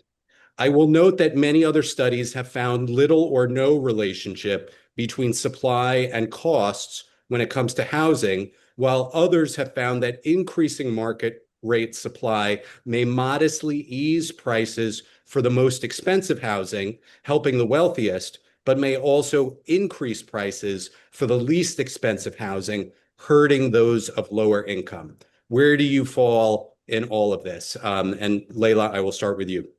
Speaker 1: I will note that many other studies have found little or no relationship between supply and costs when it comes to housing, while others have found that increasing market rate supply may modestly ease prices for the most expensive housing, helping the wealthiest, but may also increase prices for the least expensive housing, hurting those of lower income. Where do you fall in all of this? And Leila, I will start with you.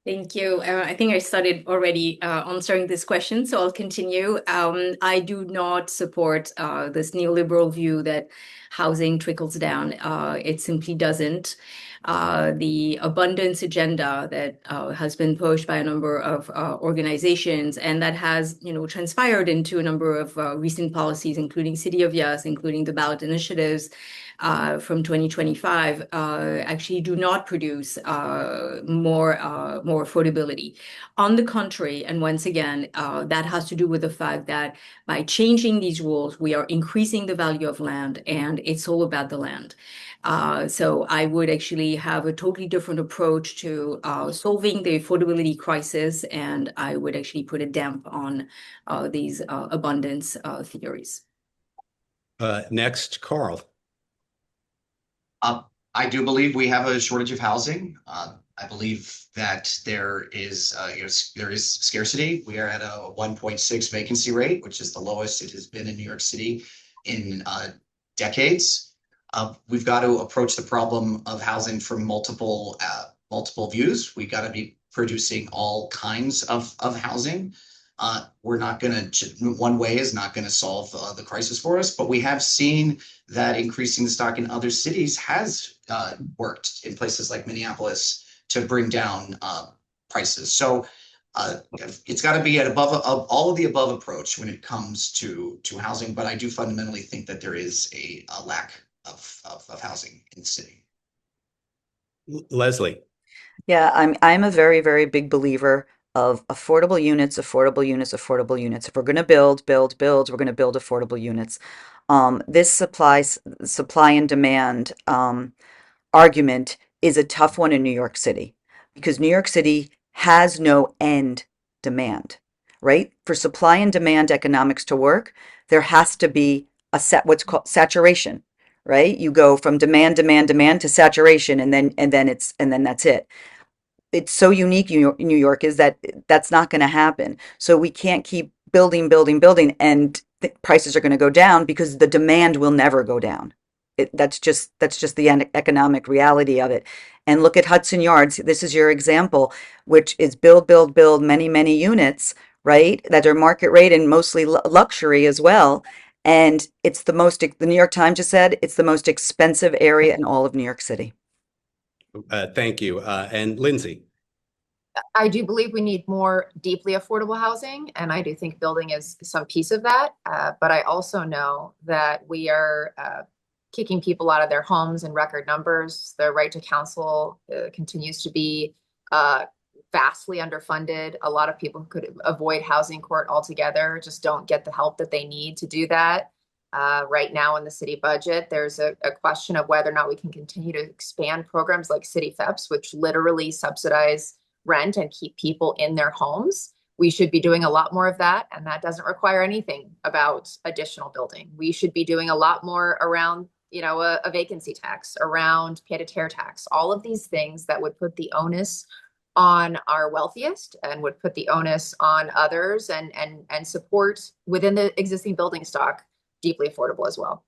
Speaker 4: Thank you. I think I started already answering this question, so I'll continue. I do not support this neoliberal view that housing trickles down. It simply doesn't. The abundance agenda that has been pushed by a number of organizations, and that has, transpired into a number of recent policies, including City of Yes, including the ballot initiatives from 2025, actually do not produce more affordability. On the contrary, and once again, that has to do with the fact that by changing these rules, we are increasing the value of land, and it's all about the land. So I would actually have a totally different approach to solving the affordability crisis, and I would actually put a damp on these abundance theories.
Speaker 1: Next, Carl.
Speaker 5: I do believe we have a shortage of housing. I believe that there is scarcity. We are at a 1.6 vacancy rate, which is the lowest it has been in New York City in decades. We've got to approach the problem of housing from multiple views. We've got to be producing all kinds of housing. We're not going to, one way is not going to solve the crisis for us, but we have seen that increasing the stock in other cities has worked in places like Minneapolis to bring down prices. So it's got to be at all of the above approach when it comes to housing, but I do fundamentally think that there is a lack of housing in the city.
Speaker 1: Leslie.
Speaker 2: Yeah, I'm a very, very big believer of affordable units, affordable units, affordable units. If we're going to build, we're going to build affordable units. This supply and demand argument is a tough one in New York City because New York City has no end demand, right? For supply and demand economics to work, there has to be what's called saturation, right? You go from demand to saturation, and then that's it. It's so unique New York is that that's not going to happen. So we can't keep building and prices are going to go down because the demand will never go down. That's just the economic reality of it. And look at Hudson Yards. This is your example, which is build, many, many units, right? That are market rate and mostly luxury as well. And it's the New York Times just said it's the most expensive area in all of New York City.
Speaker 1: Thank you. And Lindsay.
Speaker 3: I do believe we need more deeply affordable housing, and I do think building is some piece of that. But I also know that we are kicking people out of their homes in record numbers. The right to counsel continues to be vastly underfunded. A lot of people who could avoid housing court altogether just don't get the help that they need to do that. Right now in the city budget, there's a question of whether or not we can continue to expand programs like City FEPs, which literally subsidize rent and keep people in their homes. We should be doing a lot more of that, and that doesn't require anything about additional building. We should be doing a lot more around, a vacancy tax, around pied-à-terre tax, all of these things that would put the onus on our wealthiest and would put the onus on others and support within the existing building stock deeply affordable as well.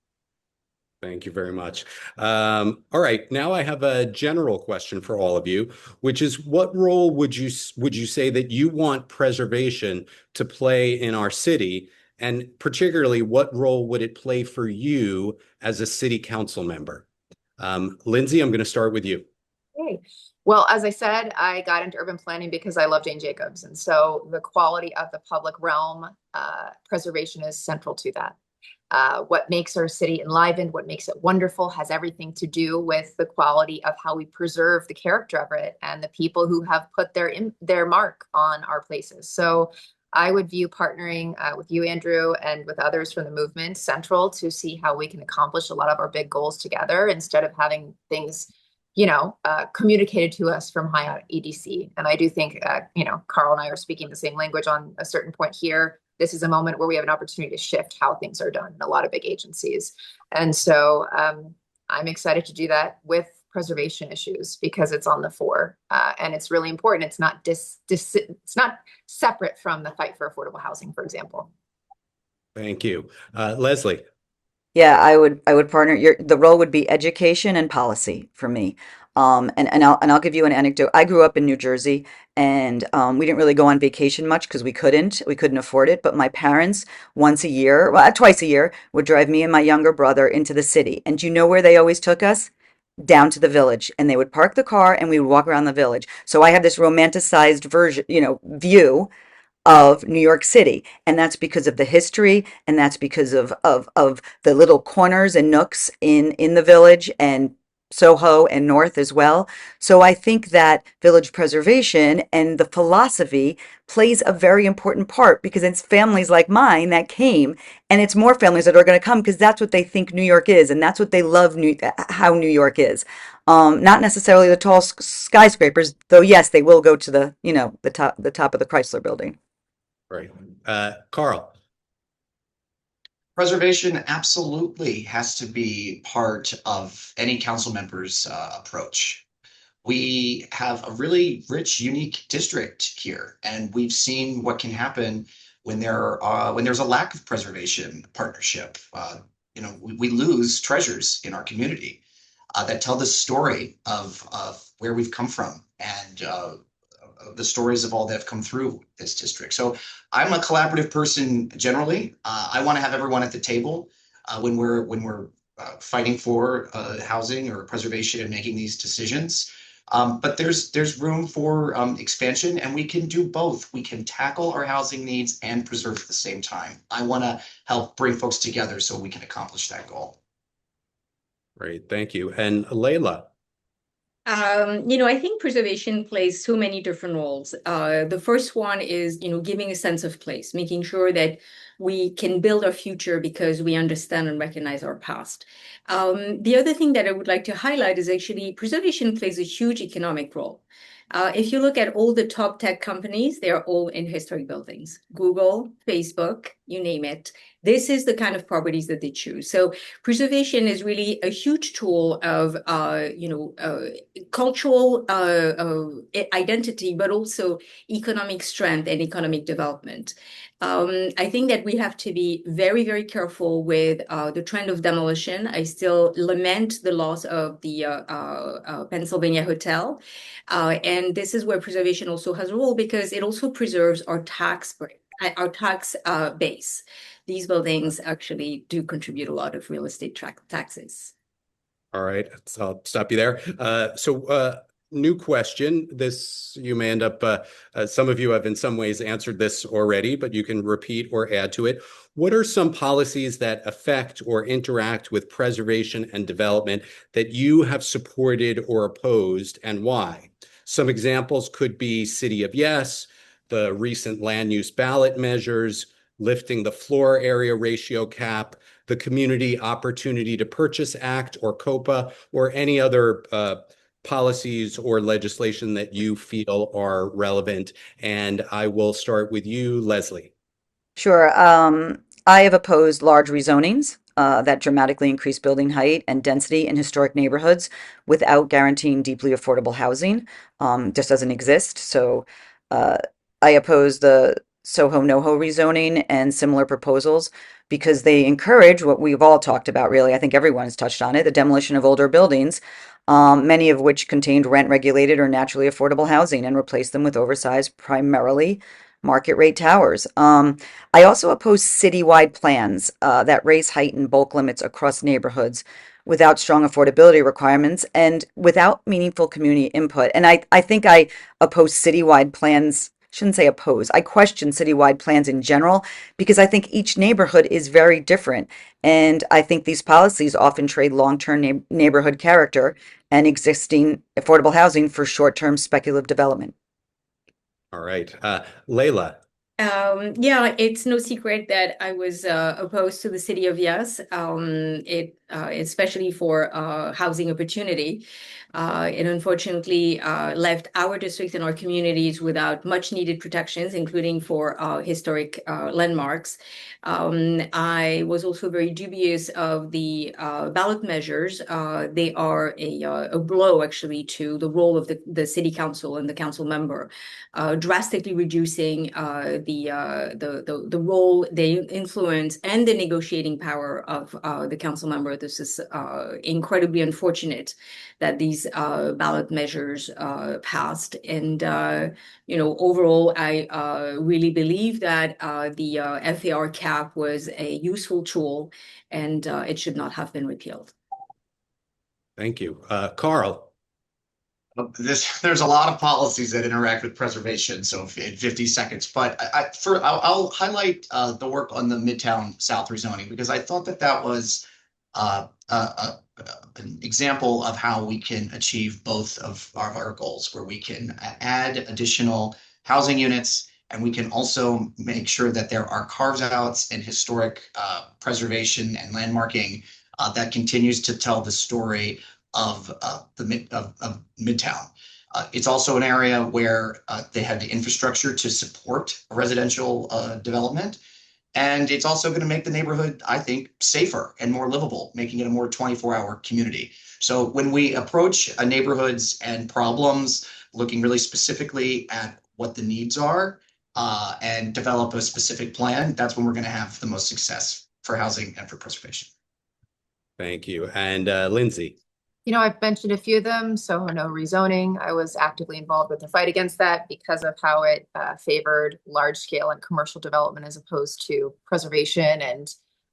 Speaker 1: Thank you very much. All right, now I have a general question for all of you, which is what role would you say that you want preservation to play in our city? And particularly, what role would it play for you as a city council member? Lindsay, I'm going to start with you.
Speaker 3: Okay. Well, as I said, I got into urban planning because I love Jane Jacobs. And so the quality of the public realm, preservation is central to that. What makes our city enlivened, what makes it wonderful, has everything to do with the quality of how we preserve the character of it and the people who have put their mark on our places. So I would view partnering with you, Andrew, and with others from the movement central to see how we can accomplish a lot of our big goals together instead of having things, communicated to us from high out EDC. And I do think, Carl and I are speaking the same language on a certain point here. This is a moment where we have an opportunity to shift how things are done in a lot of big agencies. And so I'm excited to do that with preservation issues because it's on the fore and it's really important. It's not it's not separate from the fight for affordable housing, for example.
Speaker 1: Thank you. Leslie.
Speaker 2: Yeah, I would partner. The role would be education and policy for me. And I'll give you an anecdote. I grew up in New Jersey, and we didn't really go on vacation much because we couldn't afford it. But my parents once a year, well, twice a year, would drive me and my younger brother into the city. And do you know where they always took us? Down to the village, and they would park the car and we would walk around the village. So I have this romanticized version, view of New York City. And that's because of the history, and that's because of the little corners and nooks in the village, and Soho and North as well. So I think that village preservation and the philosophy plays a very important part because it's families like mine that came, and it's more families that are going to come because that's what they think New York is, and that's what they love how New York is. Not necessarily the tall skyscrapers, though. Yes, they will go to the top of the Chrysler Building.
Speaker 1: Right. Carl.
Speaker 5: Preservation absolutely has to be part of any council member's approach. We have a really rich, unique district here, and we've seen what can happen when there's a lack of preservation partnership. We lose treasures in our community that tell the story of where we've come from and the stories of all that have come through this district. So I'm a collaborative person generally. I want to have everyone at the table when we're fighting for housing or preservation and making these decisions. But there's room for expansion, and we can do both. We can tackle our housing needs and preserve at the same time. I want to help bring folks together so we can accomplish that goal.
Speaker 1: Great, thank you. And Layla.
Speaker 4: I think preservation plays so many different roles. The first one is, giving a sense of place, making sure that we can build our future because we understand and recognize our past. The other thing that I would like to highlight is actually preservation plays a huge economic role. If you look at all the top tech companies, they are all in historic buildings. Google, Facebook, you name it. This is the kind of properties that they choose. So preservation is really a huge tool of, cultural identity, but also economic strength and economic development. I think that we have to be very, very careful with the trend of demolition. I still lament the loss of the Pennsylvania Hotel. And this is where preservation also has a role because it also preserves our tax base. These buildings actually do contribute a lot of real estate taxes.
Speaker 1: All right, so I'll stop you there. New question. This you may end up, some of you have in some ways answered this already, but you can repeat or add to it. What are some policies that affect or interact with preservation and development that you have supported or opposed, and why? Some examples could be City of Yes, the recent land use ballot measures, lifting the floor area ratio cap, the Community Opportunity to Purchase Act or COPA, or any other policies or legislation that you feel are relevant. And I will start with you, Leslie.
Speaker 2: Sure. I have opposed large rezonings that dramatically increase building height and density in historic neighborhoods without guaranteeing deeply affordable housing. Just doesn't exist. So I oppose the Soho NoHo rezoning and similar proposals because they encourage what we've all talked about, really. I think everyone's touched on it, the demolition of older buildings, many of which contained rent-regulated or naturally affordable housing, and replace them with oversized, primarily market rate towers. I also oppose citywide plans that raise height and bulk limits across neighborhoods without strong affordability requirements and without meaningful community input. And I think I oppose citywide plans. Shouldn't say oppose. I question citywide plans in general because I think each neighborhood is very different. And I think these policies often trade long-term neighborhood character and existing affordable housing for short-term speculative development.
Speaker 1: All right. Layla.
Speaker 4: Yeah, it's no secret that I was opposed to the City of Yes, especially for housing opportunity. It unfortunately left our district and our communities without much needed protections, including for historic landmarks. I was also very dubious of the ballot measures. They are a blow, actually, to the role of the city council and the council member, drastically reducing the role, the influence, and the negotiating power of the council member. This is incredibly unfortunate that these ballot measures passed. And overall, I really believe that the FAR cap was a useful tool, and it should not have been repealed.
Speaker 1: Thank you. Carl.
Speaker 5: There's a lot of policies that interact with preservation, so in 50 seconds. But I'll highlight the work on the Midtown South rezoning because I thought that was an example of how we can achieve both of our goals, where we can add additional housing units and we can also make sure that there are carve-outs and historic preservation and landmarking that continues to tell the story of Midtown. It's also an area where they have the infrastructure to support residential development. And it's also going to make the neighborhood, I think, safer and more livable, making it a more 24-hour community. So when we approach neighborhoods and problems, looking really specifically at what the needs are and develop a specific plan, that's when we're going to have the most success for housing and for preservation.
Speaker 1: Thank you. And Lindsay.
Speaker 3: I've mentioned a few of them. Soho no rezoning. I was actively involved with the fight against that because of how it favored large scale and commercial development as opposed to preservation and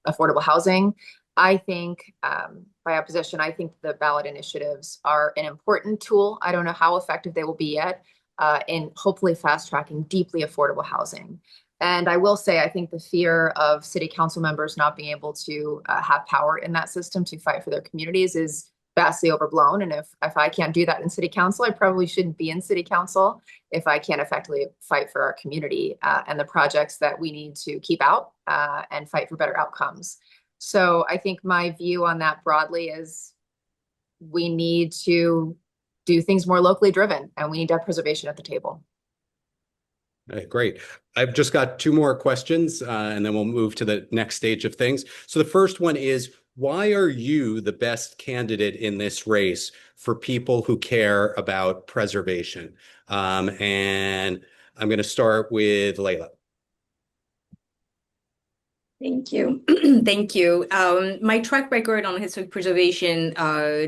Speaker 3: affordable housing. I think by opposition, I think the ballot initiatives are an important tool. I don't know how effective they will be yet in hopefully fast tracking deeply affordable housing. And I will say, I think the fear of city council members not being able to have power in that system to fight for their communities is vastly overblown. And if I can't do that in city council, I probably shouldn't be in city council if I can't effectively fight for our community and the projects that we need to keep out and fight for better outcomes. So I think my view on that broadly is we need to do things more locally driven and we need to have preservation at the table.
Speaker 1: Great. I've just got two more questions and then we'll move to the next stage of things. So the first one is, why are you the best candidate in this race for people who care about preservation? And I'm going to start with Layla.
Speaker 4: Thank you. Thank you. My track record on historic preservation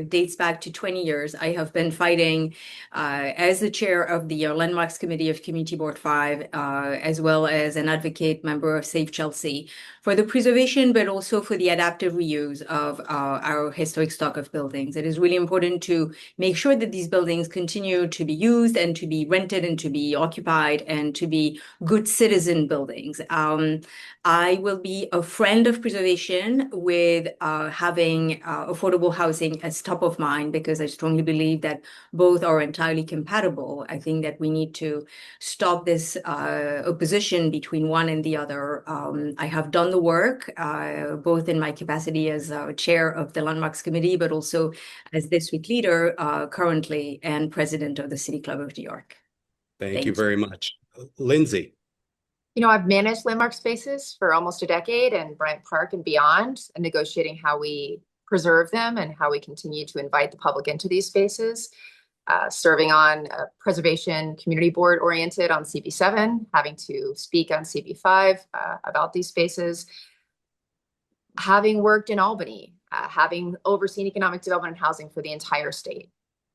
Speaker 4: dates back to 20 years. I have been fighting as the chair of the Landmarks Committee of Community Board 5, as well as an advocate member of Save Chelsea, for the preservation, but also for the adaptive reuse of our historic stock of buildings. It is really important to make sure that these buildings continue to be used and to be rented and to be occupied and to be good citizen buildings. I will be a friend of preservation with having affordable housing as top of mind, because I strongly believe that both are entirely compatible. I think that we need to stop this opposition between one and the other. I have done the work, both in my capacity as chair of the Landmarks Committee, but also as district leader currently and president of the City Club of New York.
Speaker 1: Thank you very much. Lindsay.
Speaker 3: You know, I've managed landmark spaces for almost a decade in Bryant Park and beyond, and negotiating how we preserve them and how we continue to invite the public into these spaces. Serving on a preservation community board oriented on CB7, having to speak on CB5 about these spaces. Having worked in Albany, having overseen economic development and housing for the entire state.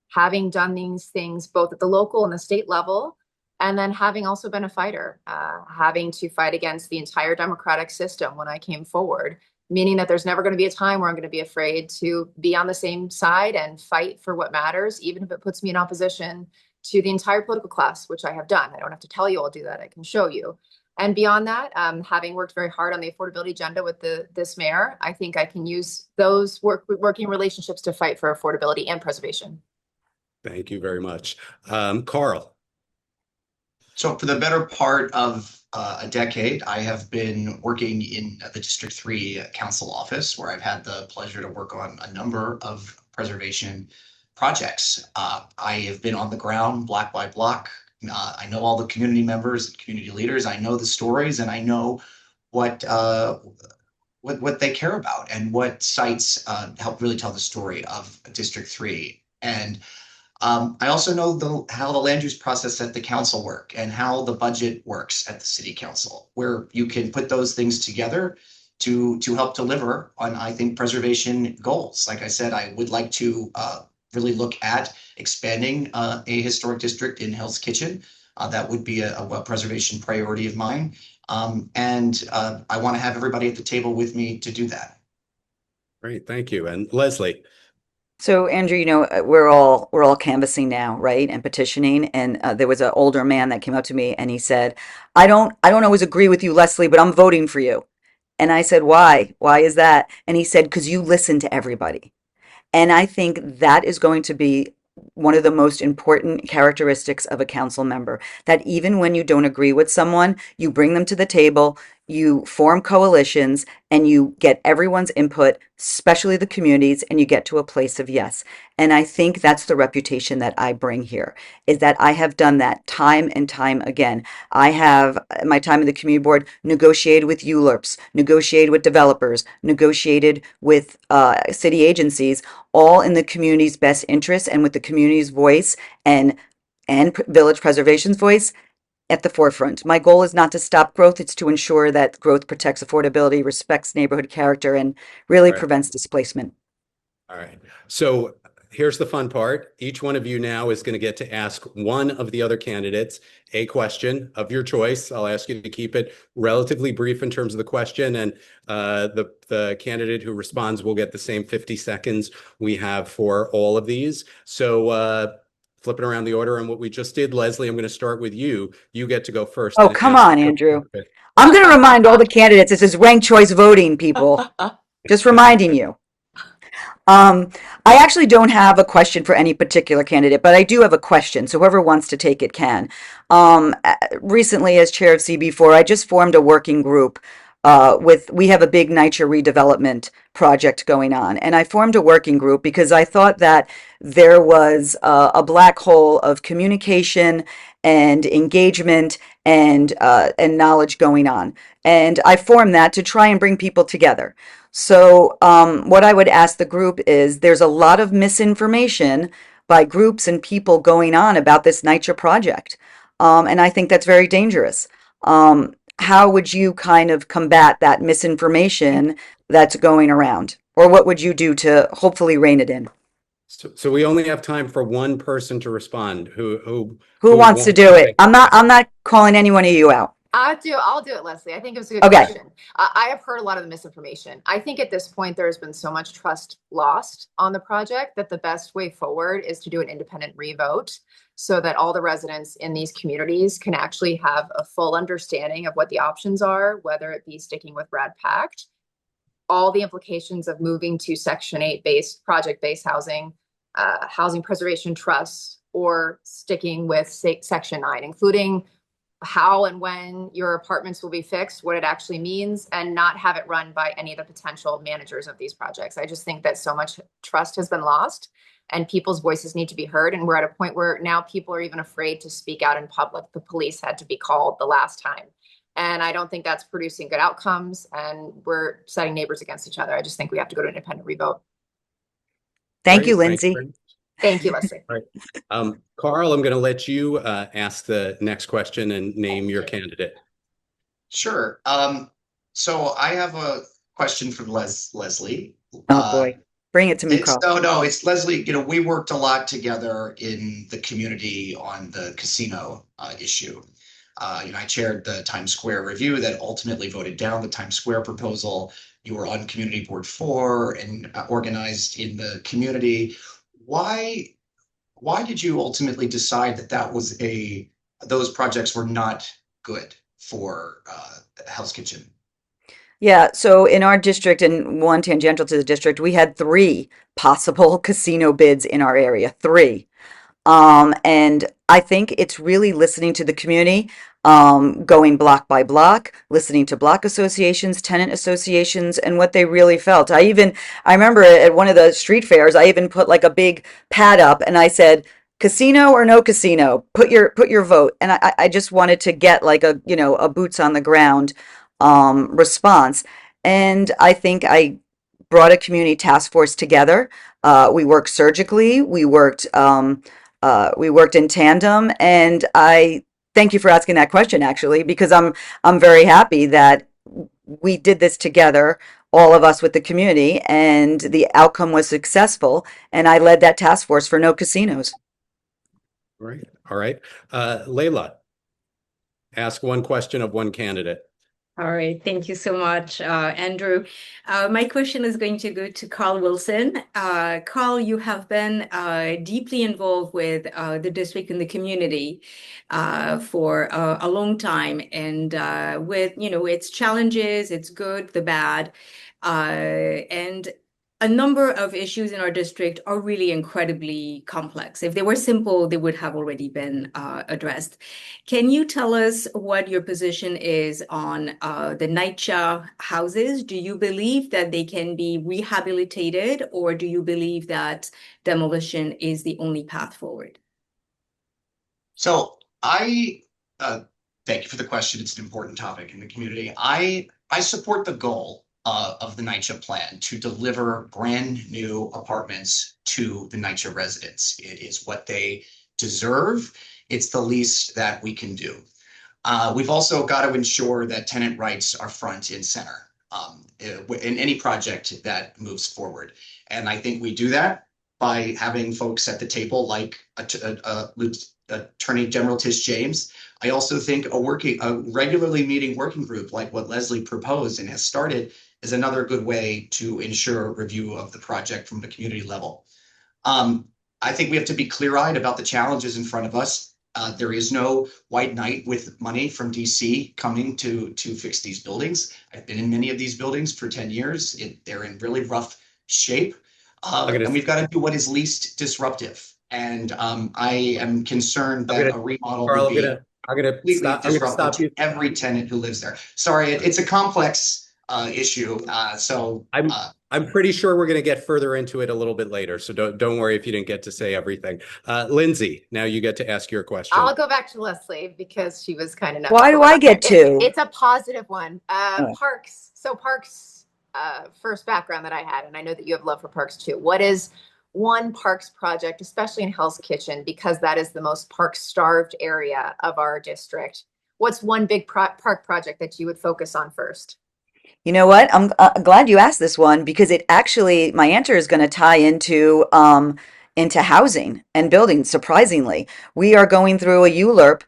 Speaker 3: Having done these things both at the local and the state level, and then having also been a fighter, having to fight against the entire democratic system when I came forward, meaning that there's never going to be a time where I'm going to be afraid to be on the same side and fight for what matters, even if it puts me in opposition to the entire political class, which I have done. I don't have to tell you I'll do that. I can show you. And beyond that, having worked very hard on the affordability agenda with this mayor, I think I can use those working relationships to fight for affordability and preservation.
Speaker 1: Thank you very much. Carl.
Speaker 5: So for the better part of a decade, I have been working in the District 3 Council office, where I've had the pleasure to work on a number of preservation projects. I have been on the ground block by block. I know all the community members and community leaders. I know the stories, and I know what they care about and what sites help really tell the story of District 3. And I also know how the land use process at the council work and how the budget works at the city council, where you can put those things together to help deliver on, I think, preservation goals. Like I said, I would like to really look at expanding a historic district in Hell's Kitchen. That would be a preservation priority of mine. And I want to have everybody at the table with me to do that.
Speaker 1: Great, thank you. And Leslie.
Speaker 2: So Andrew, you know, we're all canvassing now, right? And petitioning. And there was an older man that came up to me and he said, I don't always agree with you, Leslie, but I'm voting for you. And I said, why? Why is that? And he said, because you listen to everybody. And I think that is going to be one of the most important characteristics of a council member, that even when you don't agree with someone, you bring them to the table, you form coalitions, and you get everyone's input, especially the communities, and you get to a place of yes. And I think that's the reputation that I bring here, is that I have done that time and time again. I have, my time in the community board, negotiated with ULURPs, negotiated with developers, negotiated with city agencies, all in the community's best interest and with the community's voice and village preservation's voice at the forefront. My goal is not to stop growth, it's to ensure that growth protects affordability, respects neighborhood character, and really prevents displacement.
Speaker 1: All right. So here's the fun part. Each one of you now is going to get to ask one of the other candidates a question of your choice. I'll ask you to keep it relatively brief in terms of the question, and the candidate who responds will get the same 50 seconds we have for all of these. So flipping around the order on what we just did, Leslie, I'm going to start with you. You get to go first.
Speaker 2: Oh, come on, Andrew. I'm going to remind all the candidates, this is ranked choice voting, people. Just reminding you. I actually don't have a question for any particular candidate, but I do have a question. So whoever wants to take it can. Recently, as chair of CB4, I just formed a working group we have a big NYCHA redevelopment project going on. And I formed a working group because I thought that there was a black hole of communication and engagement and knowledge going on. And I formed that to try and bring people together. So what I would ask the group is, there's a lot of misinformation by groups and people going on about this NYCHA project. And I think that's very dangerous. how would you kind of combat that misinformation that's going around? Or what would you do to hopefully rein it in?
Speaker 1: So we only have time for one person to respond
Speaker 2: Who
Speaker 1: would
Speaker 2: wants to
Speaker 1: want
Speaker 2: do
Speaker 1: to
Speaker 2: it?
Speaker 1: take.
Speaker 2: I'm not calling any one of you out.
Speaker 3: I'll do it, Leslie. I think it was a good
Speaker 2: Okay.
Speaker 3: question. I have heard a lot of the misinformation. I think at this point, there's been so much trust lost on the project that the best way forward is to do an independent revote so that all the residents in these communities can actually have a full understanding of what the options are, whether it be sticking with Rad Pact, all the implications of moving to Section 8 based project-based housing, housing preservation trusts, or sticking with Section 9, including how and when your apartments will be fixed, what it actually means, and not have it run by any of the potential managers of these projects. I just think that so much trust has been lost and people's voices need to be heard. And we're at a point where now people are even afraid to speak out in public. The police had to be called the last time. And I don't think that's producing good outcomes. And we're setting neighbors against each other. I just think we have to go to an independent revote.
Speaker 2: Thank you,
Speaker 1: Great, thank
Speaker 2: Lindsay.
Speaker 1: very much.
Speaker 3: Thank you, Leslie.
Speaker 1: Right. Carl, I'm going to let you ask the next question and name your candidate.
Speaker 5: Sure. So I have a question for Leslie.
Speaker 2: Oh boy, bring it to me, Carl.
Speaker 5: It's Leslie. We worked a lot together in the community on the casino issue. I chaired the Times Square review that ultimately voted down the Times Square proposal. You were on Community Board 4 and organized in the community. Why did you ultimately decide that those projects were not good for Hell's Kitchen?
Speaker 2: Yeah, so in our district, and one tangential to the district, we had 3 possible casino bids in our area. 3. And I think it's really listening to the community, going block by block, listening to block associations, tenant associations, and what they really felt. I remember at one of the street fairs, I even put like a big pad up and I said, casino or no casino, put your vote. And I just wanted to get like a boots on the ground, response. And I think I brought a community task force together. We worked surgically. We worked in tandem, and I thank you for asking that question, actually, because I'm very happy that we did this together, all of us with the community, and the outcome was successful. And I led that task force for no casinos.
Speaker 1: Right. All right. Layla, ask one question of one candidate.
Speaker 4: All right, thank you so much, Andrew. My question is going to go to Carl Wilson. Carl, you have been deeply involved with the district and the community for a long time, and with its challenges, its good, the bad, and a number of issues in our district are really incredibly complex. If they were simple, they would have already been addressed. Can you tell us what your position is on the NYCHA houses? Do you believe that they can be rehabilitated, or do you believe that demolition is the only path forward?
Speaker 5: So I thank you for the question. It's an important topic in the community. I support the goal of the NYCHA plan to deliver brand new apartments to the NYCHA residents. It is what they deserve. It's the least that we can do. We've also got to ensure that tenant rights are front and center in any project that moves forward. And I think we do that by having folks at the table like Attorney General Tish James. I also think a regularly meeting working group like what Leslie proposed and has started is another good way to ensure review of the project from the community level. I think we have to be clear-eyed about the challenges in front of us. There is no white knight with money from DC coming to fix these buildings. I've been in many of these buildings for 10 years. They're in really rough shape. And we've got to do what is least disruptive. And I am concerned that a remodel would be completely disruptive to every tenant who lives there. Sorry, it's a complex issue.
Speaker 1: I'm pretty sure we're going to get further into it a little bit later. So don't worry if you didn't get to say everything. Lindsay, now you get to ask your question.
Speaker 3: I'll go back to Leslie because she was kind enough.
Speaker 2: Why do I get to?
Speaker 3: It's a positive one. Parks. So Parks, first background that I had, and I know that you have love for Parks too. What is one Parks project, especially in Hell's Kitchen, because that is the most park starved area of our district? what's one big park project that you would focus on first?
Speaker 2: You know what? I'm glad you asked this one because it actually, my answer is going to tie into housing and building. Surprisingly, we are going through a ULURP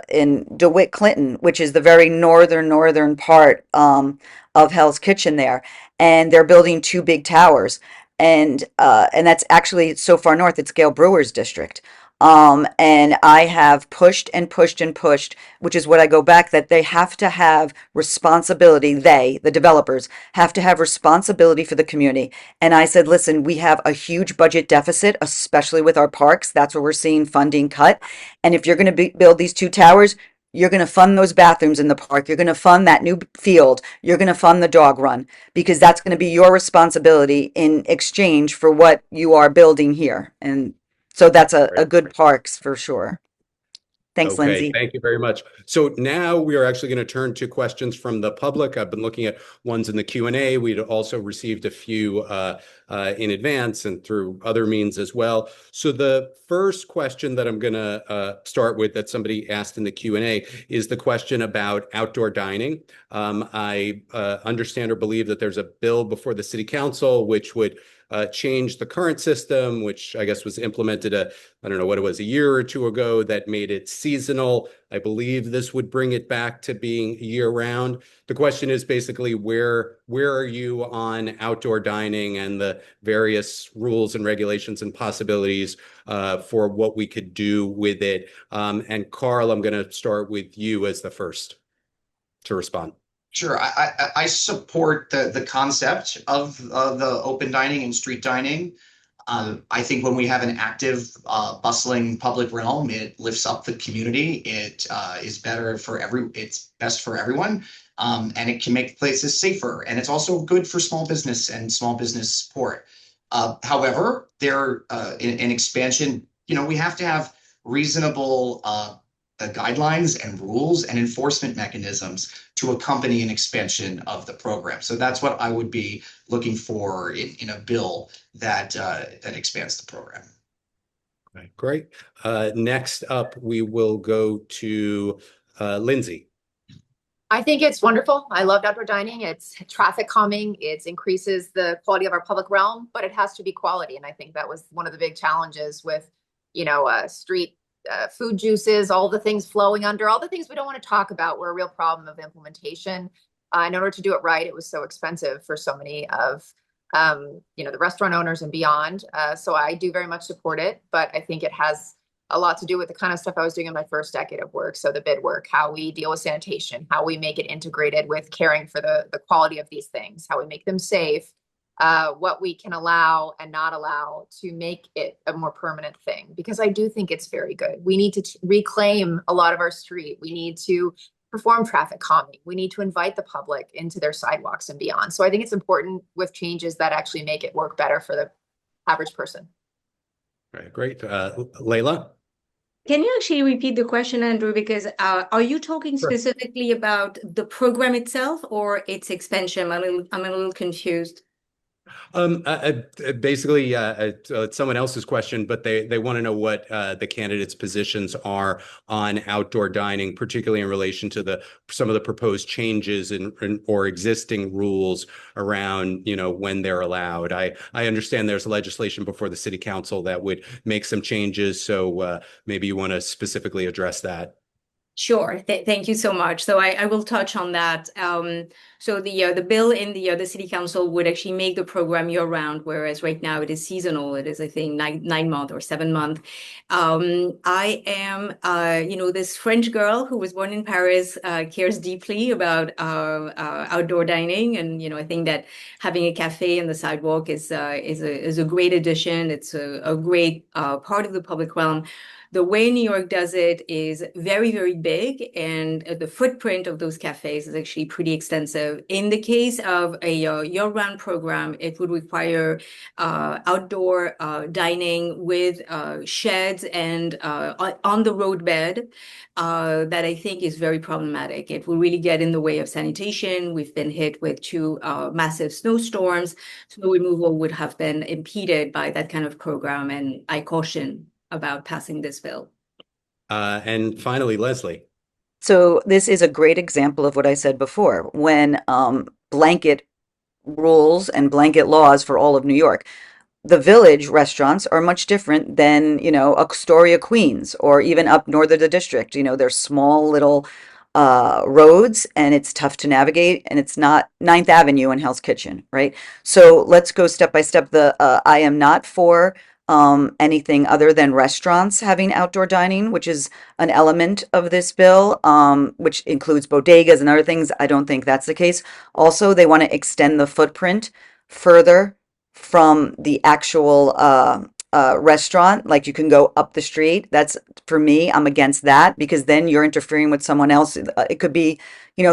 Speaker 2: in DeWitt Clinton, which is the very northern part of Hell's Kitchen there, and they're building two big towers, and that's actually so far north. It's Gale Brewer's district. And I have pushed and pushed and pushed, which is what I go back that they have to have responsibility. They, the developers, have to have responsibility for the community. And I said, listen, we have a huge budget deficit, especially with our parks. That's where we're seeing funding cut. And if you're going to build these two towers, you're going to fund those bathrooms in the park. You're going to fund that new field. You're going to fund the dog run because that's going to be your responsibility in exchange for what you are building here. And so that's a good parks for sure. Thanks,
Speaker 1: Okay,
Speaker 2: Lindsay.
Speaker 1: thank you very much. So now we are actually going to turn to questions from the public. I've been looking at ones in the Q&A. We'd also received a few in advance and through other means as well. So the first question that I'm going to start with that somebody asked in the Q&A is the question about outdoor dining. I understand or believe that there's a bill before the City Council which would change the current system, which I guess was implemented I don't know what it was, a year or two ago, that made it seasonal. I believe this would bring it back to being year round. The question is basically where are you on outdoor dining and the various rules and regulations and possibilities for what we could do with it? And Carl, I'm going to start with you as the first to respond.
Speaker 5: Sure. I support the concept of the open dining and street dining. I think when we have an active, bustling public realm, it lifts up the community. It is better for it's best for everyone. And it can make places safer. And it's also good for small business and small business support. However, in expansion, we have to have reasonable guidelines and rules and enforcement mechanisms to accompany an expansion of the program. So that's what I would be looking for in a bill that expands the program.
Speaker 1: Okay, great. Next up, we will go to Lindsay.
Speaker 3: I think it's wonderful. I love outdoor dining. It's traffic calming. It increases the quality of our public realm, but it has to be quality. And I think that was one of the big challenges with, street food juices, all the things flowing under, all the things we don't want to talk about were a real problem of implementation. In order to do it right, it was so expensive for so many of, the restaurant owners and beyond. So I do very much support it, but I think it has a lot to do with the kind of stuff I was doing in my first decade of work. So the bid work, how we deal with sanitation, how we make it integrated with caring for the quality of these things, how we make them safe, what we can allow and not allow to make it a more permanent thing, because I do think it's very good. We need to reclaim a lot of our street. We need to perform traffic calming. We need to invite the public into their sidewalks and beyond. So I think it's important with changes that actually make it work better for the average person.
Speaker 1: All right, great. Layla?
Speaker 4: Can you actually repeat the question, Andrew? Because are you talking specifically about the program itself or its expansion? I'm a little confused.
Speaker 1: Basically, it's someone else's question, but they want to know what the candidates' positions are on outdoor dining, particularly in relation to some of the proposed changes or existing rules around, when they're allowed. I understand there's legislation before the City Council that would make some changes, so maybe you want to specifically address that.
Speaker 4: Sure. Thank you so much. So I will touch on that. So the bill in the City Council would actually make the program year round, whereas right now it is seasonal. It is, I think, 9 month or 7 month. I am, this French girl who was born in Paris, cares deeply about outdoor dining, and I think that having a cafe on the sidewalk is a great addition. It's a great part of the public realm. The way New York does it is very, very big, and the footprint of those cafes is actually pretty extensive. In the case of a year-round program, it would require outdoor dining with sheds and on the roadbed that I think is very problematic. It will really get in the way of sanitation. We've been hit with 2 massive snowstorms. Snow removal would have been impeded by that kind of program, and I caution about passing this bill.
Speaker 1: And finally, Leslie.
Speaker 2: So this is a great example of what I said before, when blanket rules and blanket laws for all of New York. The Village restaurants are much different than, Astoria, Queens, or even up north of the district. They're small little roads, and it's tough to navigate, and it's not Ninth Avenue and Hell's Kitchen, right? So let's go step by step. I am not for anything other than restaurants having outdoor dining, which is an element of this bill, which includes bodegas and other things. I don't think that's the case. Also, they want to extend the footprint further from the actual restaurant. Like, you can go up the street. That's, for me, I'm against that, because then you're interfering with someone else. It could be,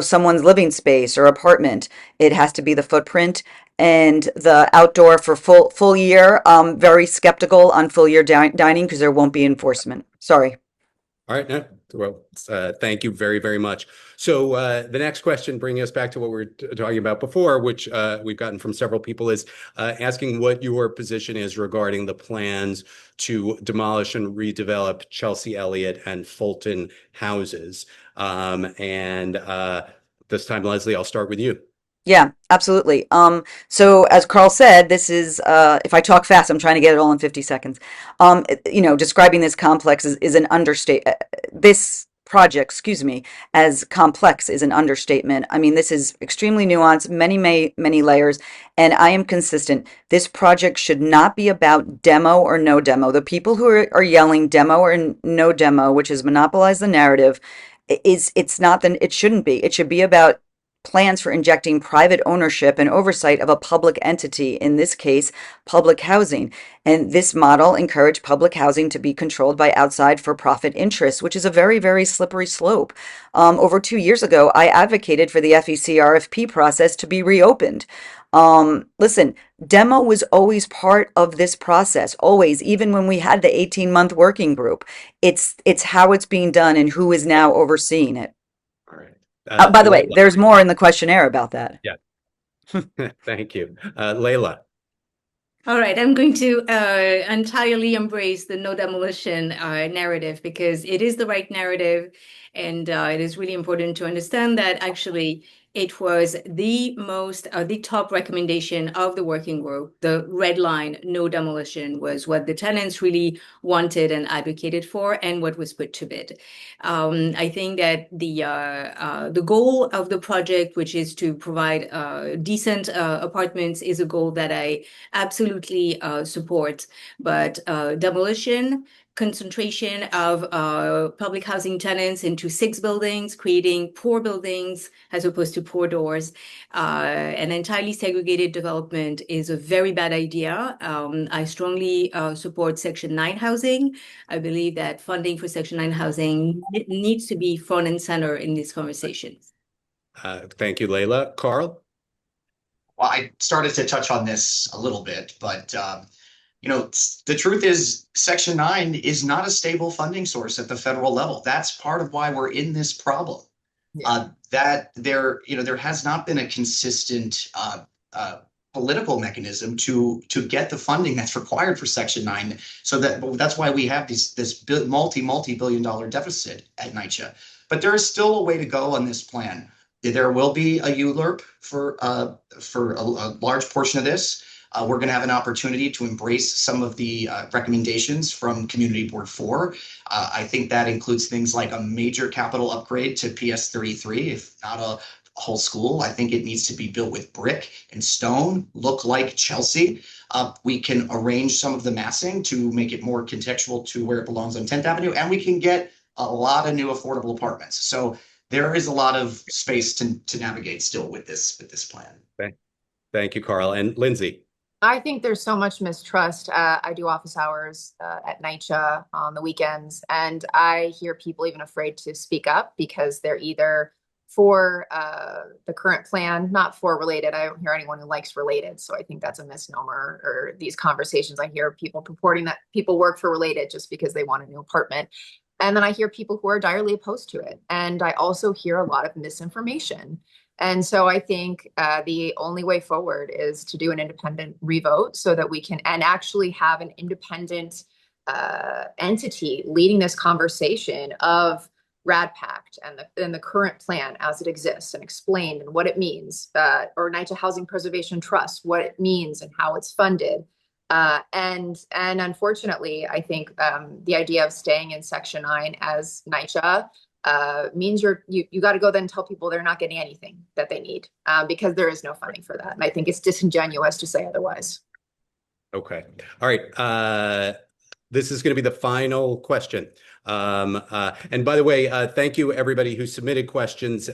Speaker 2: someone's living space or apartment. It has to be the footprint. And the outdoor for full year, very skeptical on full year dining, because there won't be enforcement. Sorry.
Speaker 1: All right. No, well, thank you very, very much. So the next question, bringing us back to what we were talking about before, which we've gotten from several people, is asking what your position is regarding the plans to demolish and redevelop Chelsea Elliott and Fulton houses. This time, Leslie, I'll start with you.
Speaker 2: Yeah, absolutely. So as Carl said, this is, if I talk fast, I'm trying to get it all in 50 seconds. Describing this complex is an understatement. This project, excuse me, as complex is an understatement. I mean, this is extremely nuanced, many layers, and I am consistent. This project should not be about demo or no demo. The people who are yelling demo or no demo, which has monopolized the narrative, it's not, it shouldn't be. It should be about plans for injecting private ownership and oversight of a public entity, in this case, public housing. And this model encouraged public housing to be controlled by outside for-profit interests, which is a very, very slippery slope. Over 2 years ago, I advocated for the FEC RFP process to be reopened. Listen, demo was always part of this process, always, even when we had the 18-month working group. It's how it's being done and who is now overseeing it.
Speaker 1: All right.
Speaker 2: By the way,
Speaker 1: Layla.
Speaker 2: there's more in the questionnaire about that.
Speaker 1: Yeah. Thank you. Layla.
Speaker 4: All right, I'm going to entirely embrace the no demolition narrative, because it is the right narrative, and it is really important to understand that actually it was the top recommendation of the working group. The red line, no demolition, was what the tenants really wanted and advocated for, and what was put to bid. I think that the goal of the project, which is to provide decent apartments, is a goal that I absolutely support. But demolition, concentration of public housing tenants into 6 buildings, creating poor buildings as opposed to poor doors, an entirely segregated development is a very bad idea. I strongly support Section 9 housing. I believe that funding for Section 9 housing needs to be front and center in these conversations.
Speaker 1: Thank you, Layla. Carl?
Speaker 5: Well, I started to touch on this a little bit, but the truth is Section 9 is not a stable funding source at the federal level. That's part of why we're in this problem. Yeah. That there has not been a consistent political mechanism to get the funding that's required for Section 9. So that's why we have this multi-billion-dollar deficit at NYCHA. But there is still a way to go on this plan. There will be a ULURP for a large portion of this. We're going to have an opportunity to embrace some of the recommendations from Community Board 4. I think that includes things like a major capital upgrade to PS 33, if not a whole school. I think it needs to be built with brick and stone, look like Chelsea. We can arrange some of the massing to make it more contextual to where it belongs on 10th Avenue, and we can get a lot of new affordable apartments. So there is a lot of space to navigate still with this plan.
Speaker 1: Okay. Thank you, Carl. And Lindsay?
Speaker 3: I think there's so much mistrust. I do office hours at NYCHA on the weekends, and I hear people even afraid to speak up because they're either for the current plan, not for related. I don't hear anyone who likes related, so I think that's a misnomer. Or these conversations, I hear people purporting that people work for related just because they want a new apartment. And then I hear people who are direly opposed to it. And I also hear a lot of misinformation. And so I think the only way forward is to do an independent revote so that we can and actually have an independent entity leading this conversation of RAD Pact and the current plan as it exists and explained and what it means, or NYCHA Housing Preservation Trust, what it means and how it's funded. And unfortunately, I think the idea of staying in Section 9 as NYCHA means you got to go then tell people they're not getting anything that they need because there is no funding for that. And I think it's disingenuous to say otherwise.
Speaker 1: Okay. All right. This is going to be the final question. And by the way, thank you everybody who submitted questions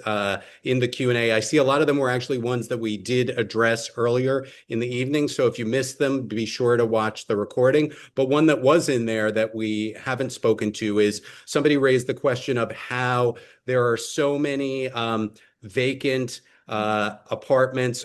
Speaker 1: in the Q&A. I see a lot of them were actually ones that we did address earlier in the evening. So if you missed them, be sure to watch the recording. But one that was in there that we haven't spoken to is somebody raised the question of how there are so many vacant apartments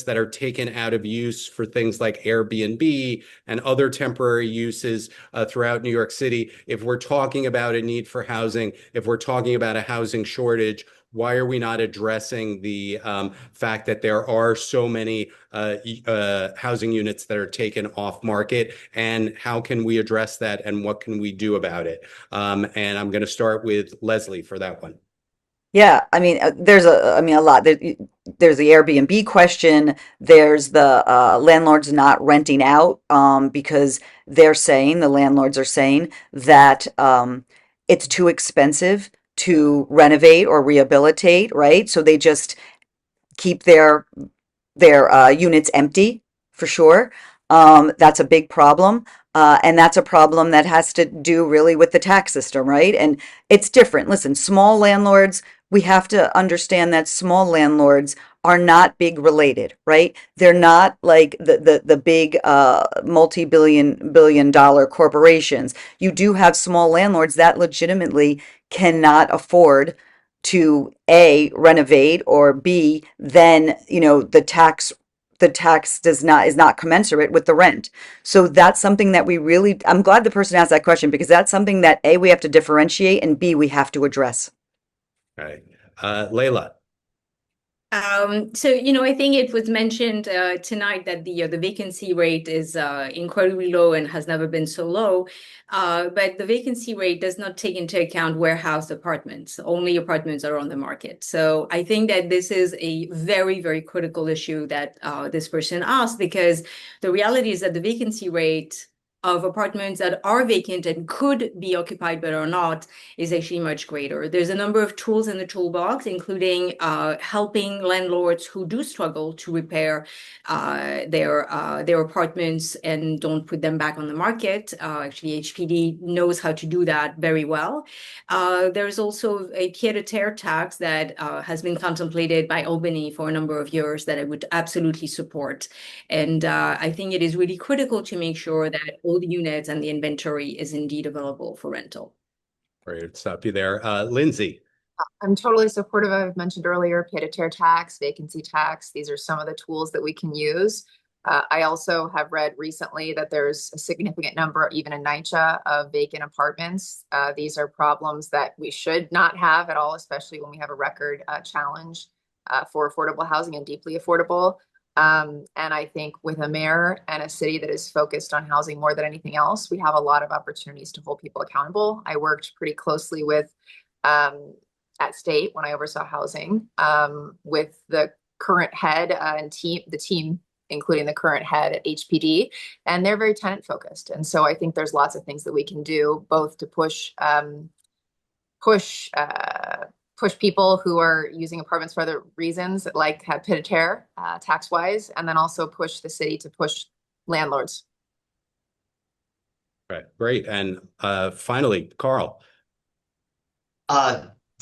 Speaker 1: that are taken out of use for things like Airbnb and other temporary uses throughout New York City. If we're talking about a need for housing, if we're talking about a housing shortage, why are we not addressing the fact that there are so many housing units that are taken off market, and how can we address that and what can we do about it? And I'm going to start with Leslie for that one.
Speaker 2: Yeah, I mean, there's a lot. There's the Airbnb question. There's the landlords not renting out because the landlords are saying that it's too expensive to renovate or rehabilitate, right? So they just keep their units empty for sure. That's a big problem. And that's a problem that has to do really with the tax system, right? And it's different. Listen, small landlords, we have to understand that small landlords are not big related, right? They're not like the big multi-billion dollar corporations. You do have small landlords that legitimately cannot afford to A, renovate, or B, then the tax is not commensurate with the rent. So that's something that I'm glad the person asked that question, because that's something that A, we have to differentiate, and B, we have to address.
Speaker 1: All right. Layla.
Speaker 4: I think it was mentioned tonight that the vacancy rate is incredibly low and has never been so low. But the vacancy rate does not take into account warehouse apartments. Only apartments are on the market. So I think that this is a very, very critical issue that this person asked, because the reality is that the vacancy rate of apartments that are vacant and could be occupied but are not is actually much greater. There's a number of tools in the toolbox, including helping landlords who do struggle to repair their apartments and don't put them back on the market. Actually, HPD knows how to do that very well. There's also a pied-à-terre tax that has been contemplated by Albany for a number of years that I would absolutely support. And I think it is really critical to make sure that all the units and the inventory is indeed available for rental.
Speaker 1: Great, I'll stop you there. Lindsay.
Speaker 3: I'm totally supportive. I've mentioned earlier, pied-à-terre tax, vacancy tax. These are some of the tools that we can use. I also have read recently that there's a significant number, even in NYCHA, of vacant apartments. These are problems that we should not have at all, especially when we have a record challenge for affordable housing and deeply affordable. And I think with a mayor and a city that is focused on housing more than anything else, we have a lot of opportunities to hold people accountable. I worked pretty closely with at state when I oversaw housing with the current head and the team, including the current head at HPD, and they're very tenant focused. And so I think there's lots of things that we can do both to push people who are using apartments for other reasons, like have pied-à-terre tax-wise, and then also push the city to push landlords.
Speaker 1: Right, great. And finally, Carl.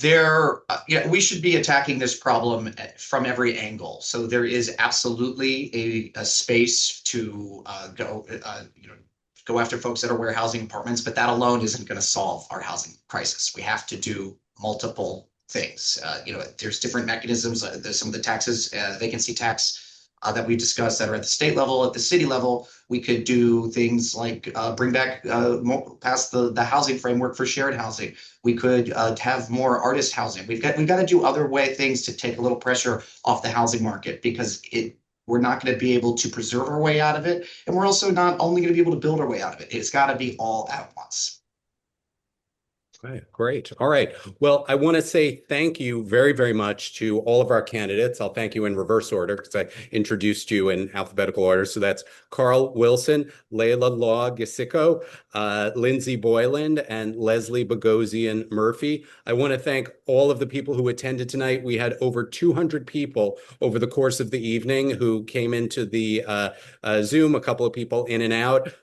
Speaker 5: We should be attacking this problem from every angle. So there is absolutely a space to go after folks that are warehousing apartments, but that alone isn't going to solve our housing crisis. We have to do multiple things. There's different mechanisms. There's some of the taxes, vacancy tax that we discussed that are at the state level. At the city level, we could do things like bring back past the housing framework for shared housing. We could have more artist housing. We've got to do other things to take a little pressure off the housing market, because we're not going to be able to preserve our way out of it, and we're also not only going to be able to build our way out of it. It's got to be all at once.
Speaker 1: Okay, great. All right. Well, I want to say thank you very, very much to all of our candidates. I'll thank you in reverse order because I introduced you in alphabetical order. So that's Carl Wilson, Leila Law Gisico, Lindsay Boyland, and Leslie Bogosian Murphy. I want to thank all of the people who attended tonight. We had over 200 people over the course of the evening who came into the Zoom, a couple of people in and out.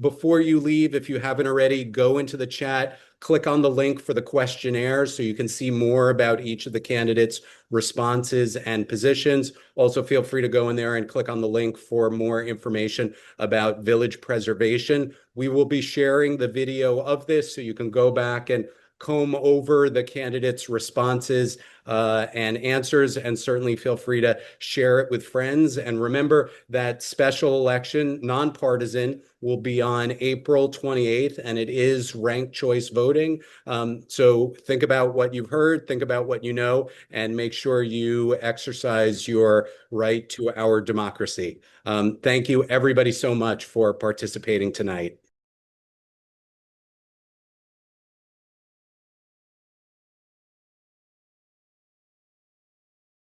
Speaker 1: Before you leave, if you haven't already, go into the chat. Click on the link for the questionnaire so you can see more about each of the candidates' responses and positions. Also, feel free to go in there and click on the link for more information about village preservation. We will be sharing the video of this so you can go back and comb over the candidates' responses and answers, and certainly feel free to share it with friends. And remember that special election, nonpartisan, will be on April 28th, and it is ranked choice voting. So think about what you've heard, think about what you know, and make sure you exercise your right to our democracy. Thank you, everybody, so much for participating tonight.